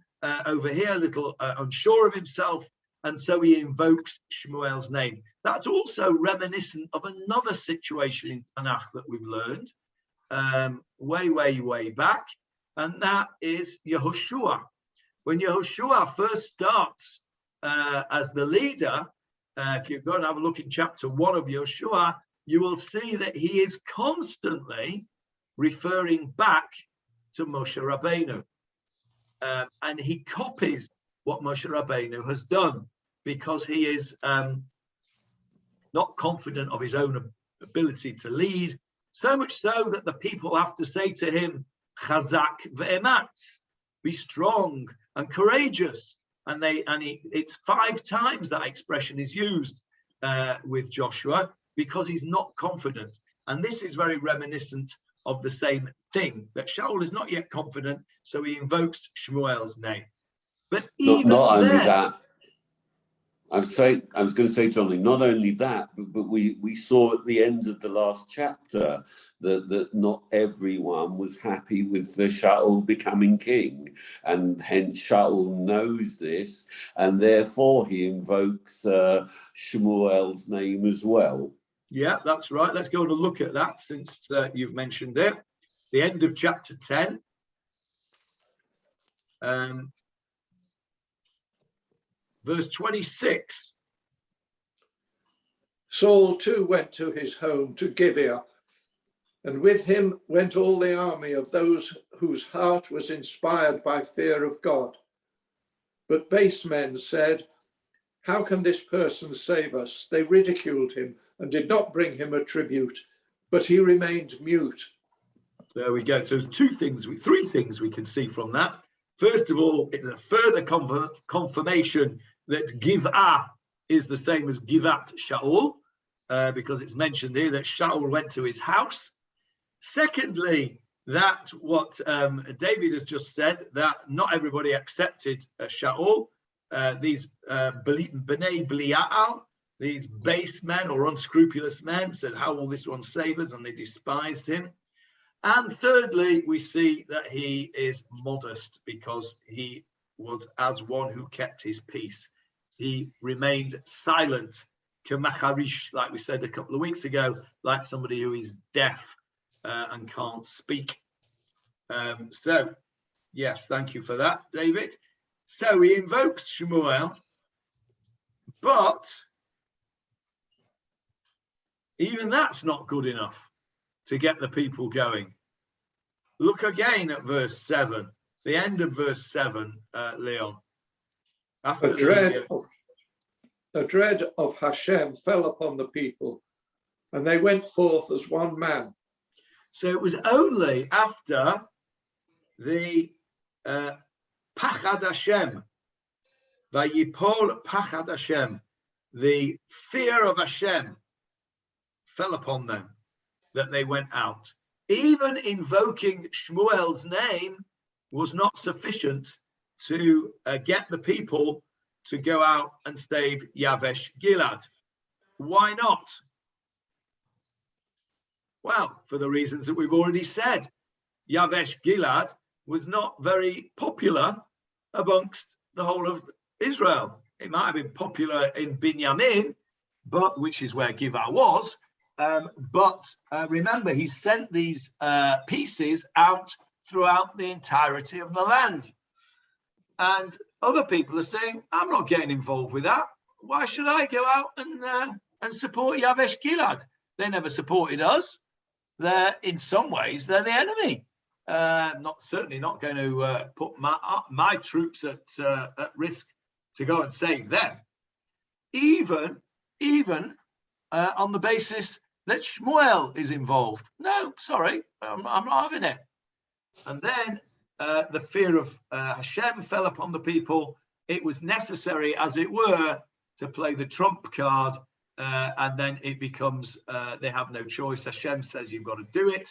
over here a little unsure of himself, and so he invokes Shmuel's name. That's also reminiscent of another situation in Tanakh that we've learned way back, and that is Yehoshua. When Yehoshua first starts as the leader, if you go and have a look in chapter 1 of Yehoshua, you will see that he is constantly referring back to Moshe Rabbeinu. And he copies what Moshe Rabbeinu has done, because he is not confident of his own ability to lead, so much so that the people have to say to him, Chazak ve'ematz, be strong and courageous. And it's 5 times that expression is used with Joshua, because he's not confident. And this is very reminiscent of the same thing, that Shaul is not yet confident, so he invokes Shmuel's name. But even not only then, that, I was going to say, Johnny, not only that, but we saw at the end of the last chapter that not everyone was happy with the Shaul becoming king, and hence Shaul knows this, and therefore he invokes Shmuel's name as well. Yeah, that's right. Let's go and look at that, since you've mentioned it. The end of chapter 10. Verse 26. Saul too went to his home to Gibeah, and with him went all the army of those whose heart was inspired by fear of God. But base men said, how can this person save us? They ridiculed him and did not bring him a tribute, but he remained mute. There we go. So there's 3 things we can see from that. First of all, it's a further confirmation that Giv'ah is the same as Givat Shaul, because it's mentioned here that Shaul went to his house. Secondly, that what David has just said, that not everybody accepted Shaul. These B'nai Belial, these base men or unscrupulous men said, how will this one save us? And they despised him. And thirdly, we see that he is modest because he was as one who kept his peace. He remained silent, kemacharish, like we said a couple of weeks ago, like somebody who is deaf and can't speak. So, yes, thank you for that, David. So he invokes Shmuel, but even that's not good enough to get the people going. Look again at verse 7, the end of verse 7, Leon. A dread of Hashem fell upon the people, and they went forth as one man. So it was only after the Pachad Hashem, Vayipol Pachad Hashem, the fear of Hashem fell upon them, that they went out. Even invoking Shmuel's name was not sufficient to get the people to go out and save Yavesh Gilad. Why not? Well, for the reasons that we've already said. Yavesh Gilad was not very popular amongst the whole of Israel. It might have been popular in Binyamin, but which is where Giv'ah was. But remember, he sent these pieces out throughout the entirety of the land. And other people are saying, I'm not getting involved with that. Why should I go out and support Yavesh Gilad? They never supported us. In some ways, they're the enemy. Certainly not going to put my troops at risk to go and save them. Even on the basis that Shmuel is involved. No, sorry, I'm not having it. And then the fear of Hashem fell upon the people. It was necessary, as it were, to play the trump card, and then it becomes, they have no choice. Hashem says you've got to do it.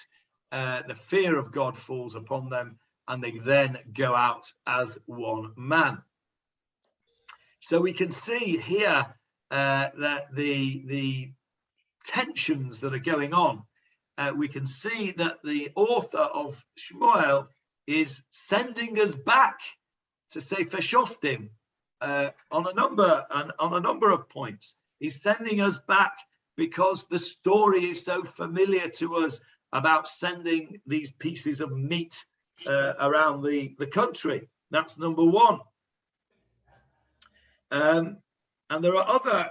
The fear of God falls upon them, and they then go out as one man. So we can see here that the tensions that are going on. We can see that the author of Shmuel is sending us back to Sefer Shoftim on a number of points. He's sending us back because the story is so familiar to us about sending these pieces of meat around the country. That's number one. And there are other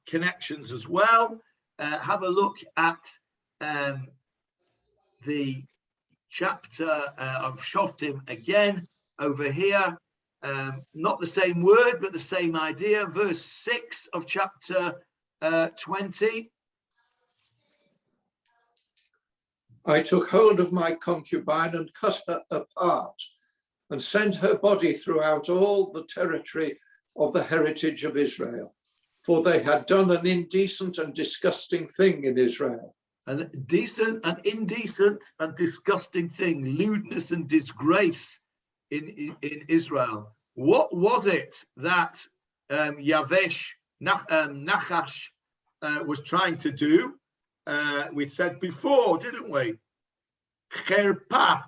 connections as well. Have a look at the chapter of Shoftim again over here. Not the same word, but the same idea. Verse 6 of chapter 20. I took hold of my concubine and cut her apart and sent her body throughout all the territory of the heritage of Israel, for they had done an indecent and disgusting thing in Israel. An decent and indecent and disgusting thing, lewdness and disgrace in Israel. What was it that Yavesh Nachash was trying to do? We said before, didn't we? Cherpa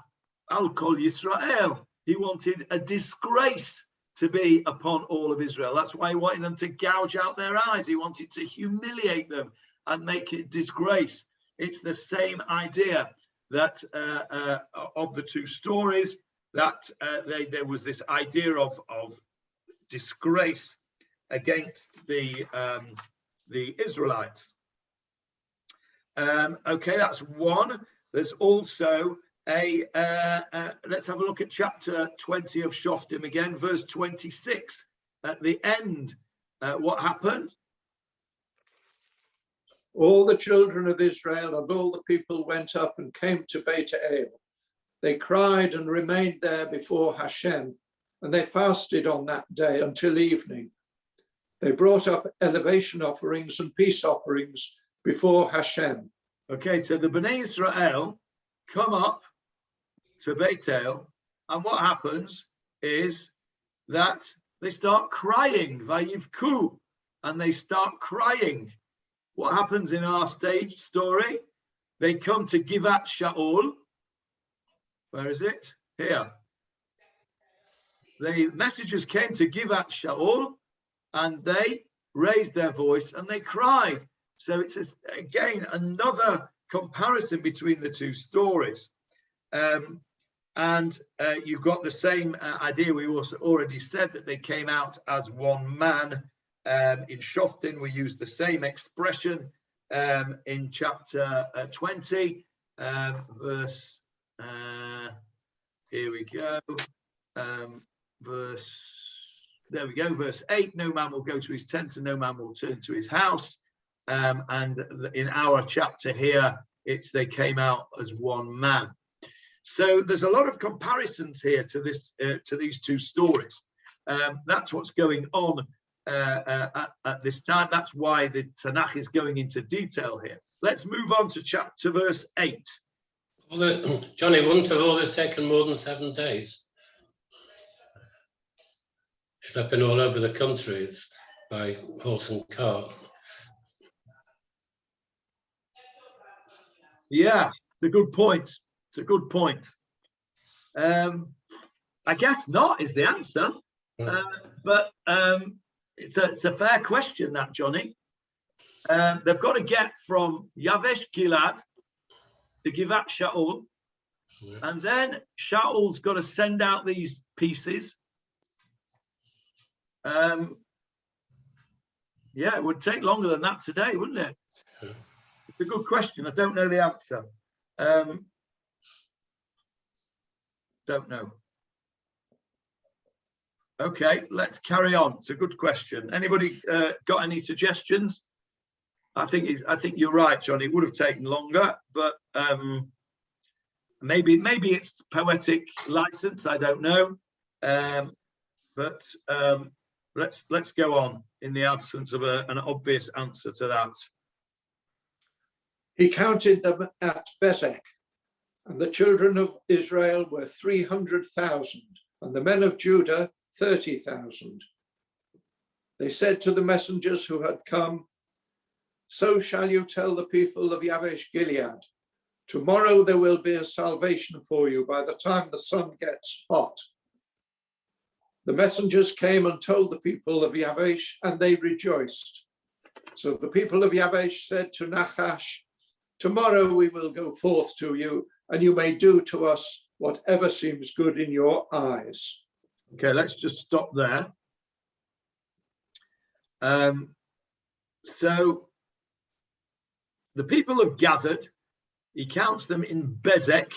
al kol Yisrael. He wanted a disgrace to be upon all of Israel. That's why he wanted them to gouge out their eyes. He wanted to humiliate them and make it disgrace. It's the same idea that of the two stories, that there was this idea of disgrace against the Israelites. Okay, that's one. There's also let's have a look at chapter 20 of Shoftim again, verse 26. At the end, what happened? All the children of Israel and all the people went up and came to Beit El. They cried and remained there before Hashem, and they fasted on that day until evening. They brought up elevation offerings and peace offerings before Hashem. Okay, so the Bnei Israel come up to Beit El, and what happens is that they start crying, Vayivku, and they start crying. What happens in our stage story? They come to Givat Shaul. Where is it? Here. The messengers came to Givat Shaul, and they raised their voice and they cried. So it's again another comparison between the two stories. You've got the same idea. We also already said that they came out as one man. In Shoftim, we use the same expression in chapter 20, verse, here we go, there we go, verse 8, no man will go to his tent and no man will turn to his house. And in our chapter here, it's they came out as one man. So there's a lot of comparisons here to these two stories. That's what's going on at this time. That's why the Tanakh is going into detail here. Let's move on to verse 8. Johnny, wouldn't have all this taken more than 7 days? Schlepping all over the countries by horse and cart. Yeah, it's a good point. It's a good point. I guess not is the answer. But it's a fair question, that, Johnny. They've got to get from Yavesh Gilad to Givat Shaul, and then Shaul's got to send out these pieces. Yeah, it would take longer than that today, wouldn't it? It's a good question. I don't know the answer. Don't know. Okay, let's carry on. It's a good question. Anybody got any suggestions? I think you're right, John. It would have taken longer, but maybe it's poetic license. I don't know. But let's go on in the absence of an obvious answer to that. He counted them at Bezek, and the children of Israel were 300,000, and the men of Judah 30,000. They said to the messengers who had come, "So shall you tell the people of Yavesh Gilead, tomorrow there will be a salvation for you by the time the sun gets hot." The messengers came and told the people of Yavesh, and they rejoiced. So the people of Yavesh said to Nachash, "Tomorrow we will go forth to you, and you may do to us whatever seems good in your eyes." Okay, let's just stop there. So the people have gathered. He counts them in Bezek.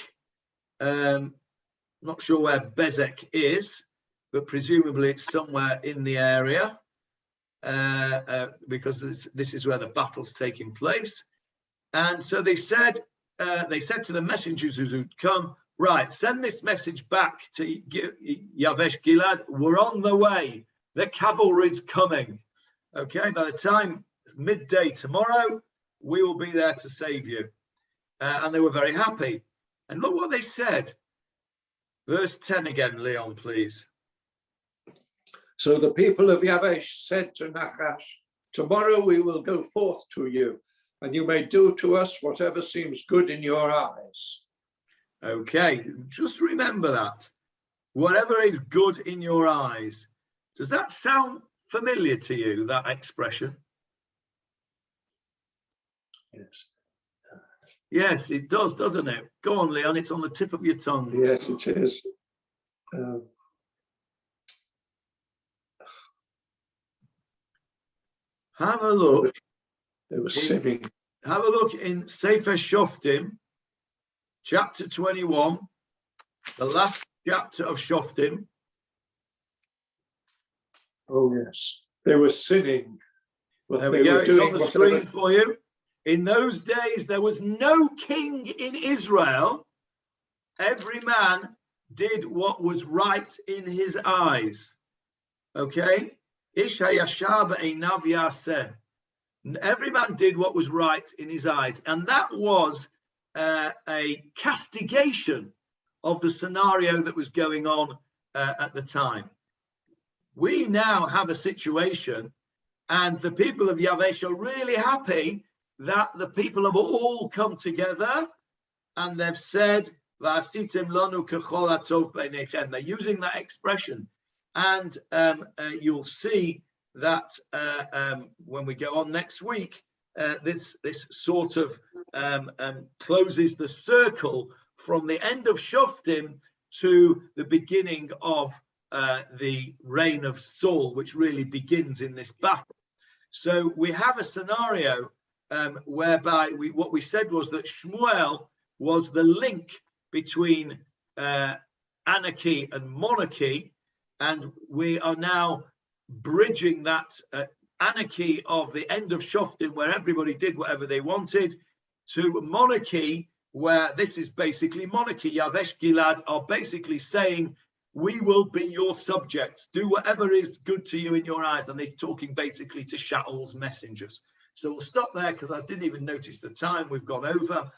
Not sure where Bezek is, but presumably it's somewhere in the area, because this is where the battle's taking place. And so they said to the messengers who'd come, "Right, send this message back to Yavesh Gilad. We're on the way. The cavalry's coming. Okay, by the time it's midday tomorrow, we will be there to save you." And they were very happy. And look what they said. Verse 10 again, Leon, please. So the people of Yavesh said to Nachash, "Tomorrow we will go forth to you, and you may do to us whatever seems good in your eyes." Okay, just remember that. Whatever is good in your eyes. Does that sound familiar to you, that expression? Yes. Yes, it does, doesn't it? Go on, Leon, it's on the tip of your tongue. Yes, it is. Have a look. They were sinning. Have a look in Sefer Shoftim, chapter 21, the last chapter of Shoftim. Oh, yes. They were sinning. Well, there we go. It's on the screen for you. In those days, there was no king in Israel. Every man did what was right in his eyes. Okay? Ish hayashar b'einav yaseh. Every man did what was right in his eyes. And that was a castigation of the scenario that was going on at the time. We now have a situation And the people of Yavesh are really happy that the people have all come together and they've said, V'asitem lanu kechol hatov beinechem. They're using that expression. And you'll see that when we go on next week, this sort of closes the circle from the end of Shoftim to the beginning of the reign of Saul, which really begins in this battle. So we have a scenario whereby what we said was that Shmuel was the link between anarchy and monarchy, and we are now bridging that anarchy of the end of Shoftim, where everybody did whatever they wanted, to monarchy, where this is basically monarchy. Yavesh Gilad are basically saying, we will be your subjects, do whatever is good to you in your eyes. And they're talking basically to Shaul's messengers. So we'll stop there because I didn't even notice the time. We've gone over.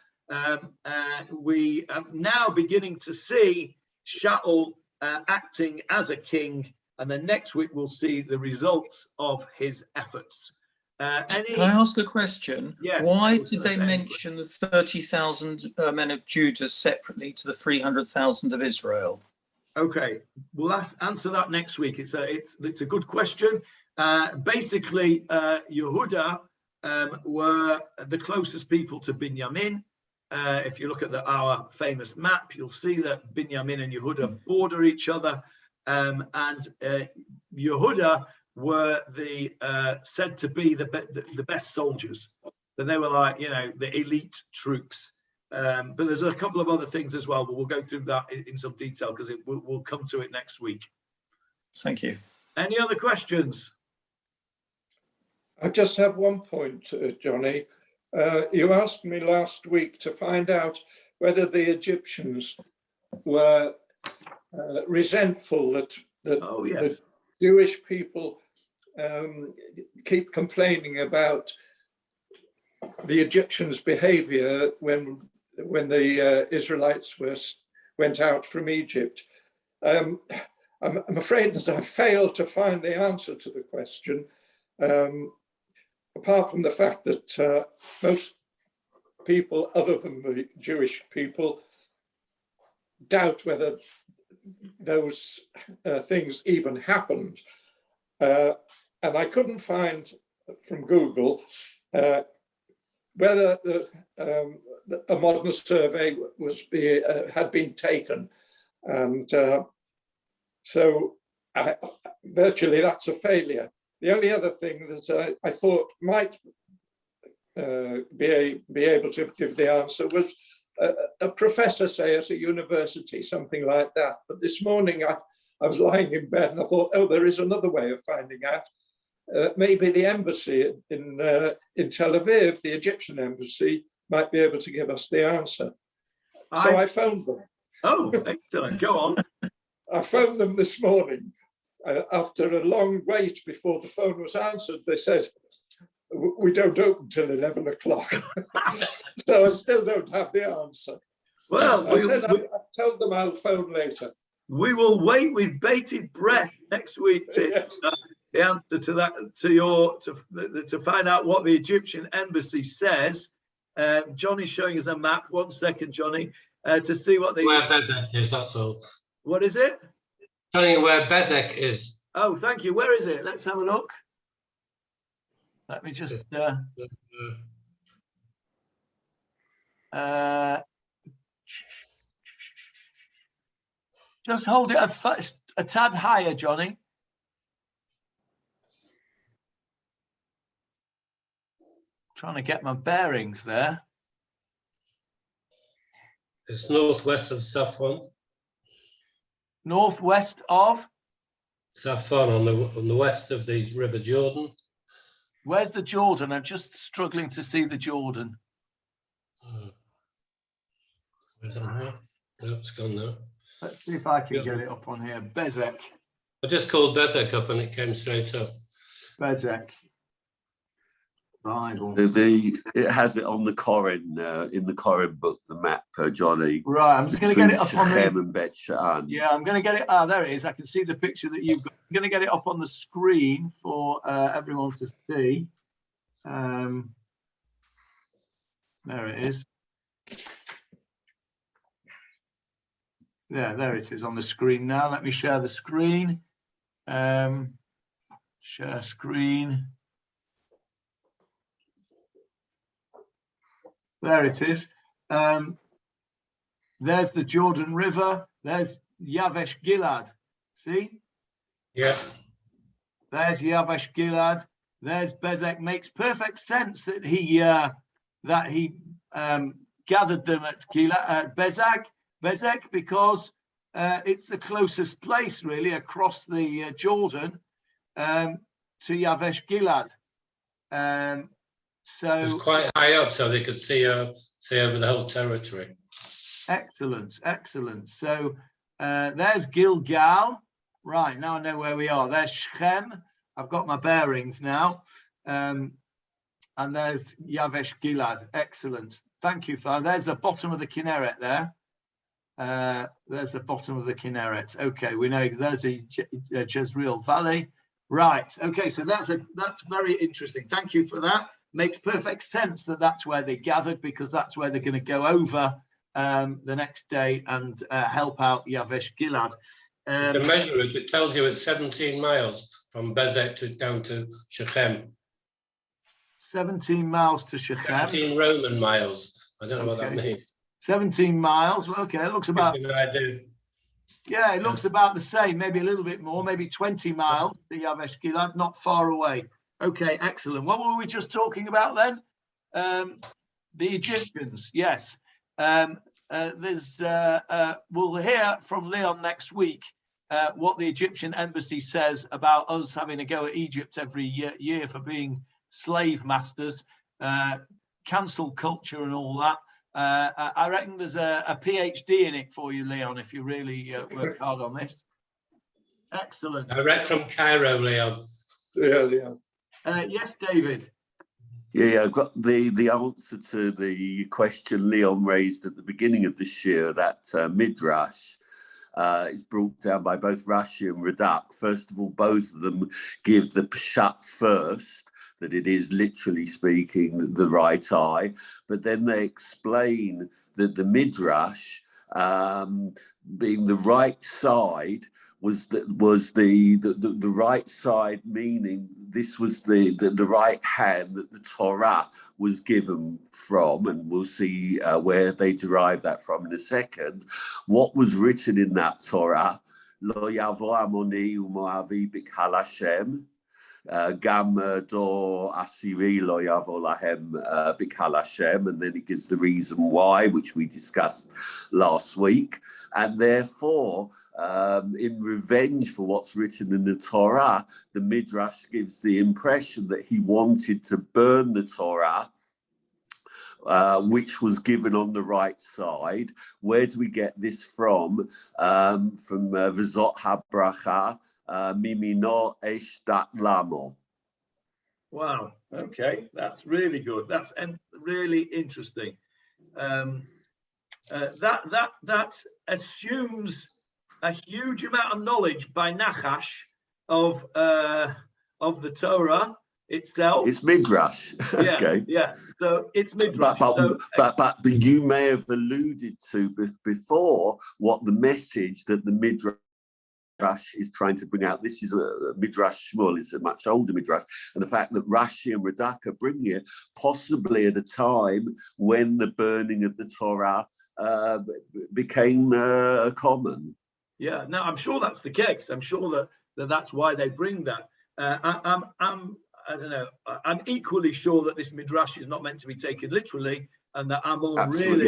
We are now beginning to see Shaul acting as a king, and then next week we'll see the results of his efforts. Can I ask a question? Yes. Why did they mention the 30,000 men of Judah separately to the 300,000 of Israel? Okay, we'll answer that next week. It's a good question. Basically, Yehuda were the closest people to Binyamin. If you look at our famous map, you'll see that Binyamin and Yehuda border each other, and Yehuda were said to be the best soldiers. So they were like, the elite troops. But there's a couple of other things as well, but we'll go through that in some detail because we'll come to it next week. Thank you. Any other questions? I just have one point, Johnny. You asked me last week to find out whether the Egyptians were resentful that the Jewish people keep complaining about the Egyptians' behavior when the Israelites went out from Egypt. I'm afraid that I failed to find the answer to the question, apart from the fact that most people other than the Jewish people doubt whether those things even happened. And I couldn't find from Google whether a modern survey had been taken, and so virtually that's a failure. The only other thing that I thought might be able to give the answer was a professor, say at a university, something like that. But this morning I was lying in bed and I thought, oh, there is another way of finding out. Maybe the embassy in Tel Aviv, the Egyptian embassy, might be able to give us the answer. So I phoned them. Oh, excellent. Go on. I phoned them this morning. After a long wait before the phone was answered, they said, we don't open till 11 o'clock. So I still don't have the answer. Well, I told them I'll phone later. We will wait with bated breath next week to the answer to that, to find out what the Egyptian embassy says. Johnny's showing us a map. 1 second, Johnny, to see what where Bezek is. That's all. What is it? Telling you where Bezek is. Oh, thank you. Where is it? Let's have a look. Let me just just hold it a tad higher, Johnny. Trying to get my bearings there. It's northwest of Safwan. Northwest of? Safwan, on the west of the River Jordan. Where's the Jordan? I'm just struggling to see the Jordan. Where's it now? No, it's gone now. Let's see if I can get it up on here. Bezek. I just called Bezek up and it came straight up. Bezek. Bible. It has it on the Koren, in the Koren book, the map, Johnny. Right, I'm just going to get it up on Shechem the. and Bet She'an. Yeah, I'm going to get it. Ah, there it is. I can see the picture that you've got. I'm going to get it up on the screen for everyone to see. There it is. Yeah, there it is on the screen now. Let me share the screen. Share screen. There it is. There's the Jordan River. There's Yavesh Gilad. See? Yeah. There's Yavesh Gilad. There's Bezek. Makes perfect sense that he gathered them at Gilad, Bezek, because it's the closest place really across the Jordan to Yavesh Gilad. So it was quite high up, so they could see over the whole territory. Excellent. So there's Gilgal. Right, now I know where we are. There's Shechem. I've got my bearings now. And there's Yavesh Gilad. Excellent. Thank you, Father. There's the bottom of the Kinneret there. There's the bottom of the Kinneret. Okay, we know there's a Jezreel Valley. Right. Okay, so that's very interesting. Thank you for that. Makes perfect sense that that's where they gathered, because that's where they're going to go over the next day and help out Yavesh Gilad. You can measure it. It tells you it's 17 miles from Bezek down to Shechem. 17 miles to Shechem. 17 Roman miles. I don't know what that means. 17 miles. Okay, it looks about. Gives me an idea. Yeah, it looks about the same. Maybe a little bit more. Maybe 20 miles to Yavesh Gilad. Not far away. Okay, excellent. What were we just talking about then? The Egyptians. Yes. We'll hear from Leon next week what the Egyptian embassy says about us having to go at Egypt every year for being slave masters, cancel culture and all that. I reckon there's a PhD in it for you, Leon, if you really work hard on this. Excellent. Direct from Cairo, Leon. Yeah, Leon. Yes, David. Yeah, I've got the answer to the question Leon raised at the beginning of this year, that Midrash. It's brought down by both Rashi and Radak. First of all, both of them give the Pshat first, that it is literally speaking the right eye, but then they explain that the Midrash, being the right side, was the right side, meaning this was the right hand that the Torah was given from, and we'll see where they derive that from in a second. What was written in that Torah? Lo yavo amoni u'moavi b'kal Hashem. Gam do asiri lo yavo lahem b'kal Hashem, and then it gives the reason why, which we discussed last week, and therefore, in revenge for what's written in the Torah, the Midrash gives the impression that he wanted to burn the Torah, which was given on the right side. Where do we get this from? From V'zot HaBracha, Mimino Eshtat Lamo. Wow. Okay, that's really good. That's really interesting. That assumes a huge amount of knowledge by Nachash of the Torah itself. It's Midrash. Yeah, okay. Yeah. So it's Midrash. But you may have alluded to before what the message that the Midrash is trying to bring out. This is a Midrash Shmuel, it's a much older Midrash, and the fact that Rashi and Radak are bringing it possibly at a time when the burning of the Torah became common. Yeah, no, I'm sure that's the case. I'm sure that's why they bring that. I don't know. I'm equally sure that this Midrash is not meant to be taken literally, and that Amon really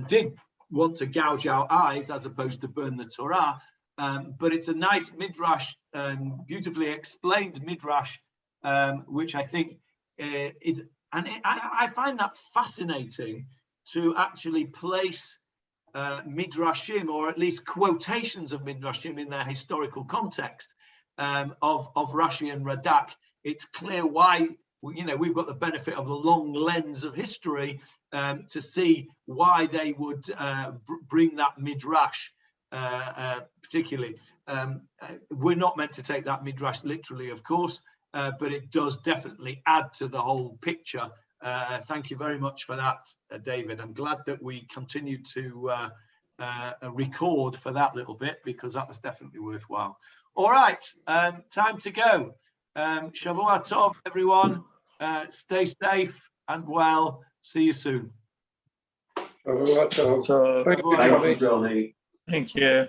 did want to gouge out eyes as opposed to burn the Torah. But it's a nice Midrash, beautifully explained Midrash, which I think is, and I find that fascinating to actually place Midrashim, or at least quotations of Midrashim in their historical context, of Rashi and Radak it's clear why, you know, we've got the benefit of the long lens of history to see why they would bring that midrash, particularly. We're not meant to take that midrash literally, of course, but it does definitely add to the whole picture. Thank you very much for that, David. I'm glad that we continued to record for that little bit, because that was definitely worthwhile. All right, time to go. Shavua Tov, everyone. Stay safe and well. See you soon. Thank you, Thank you, Johnny. Thank you.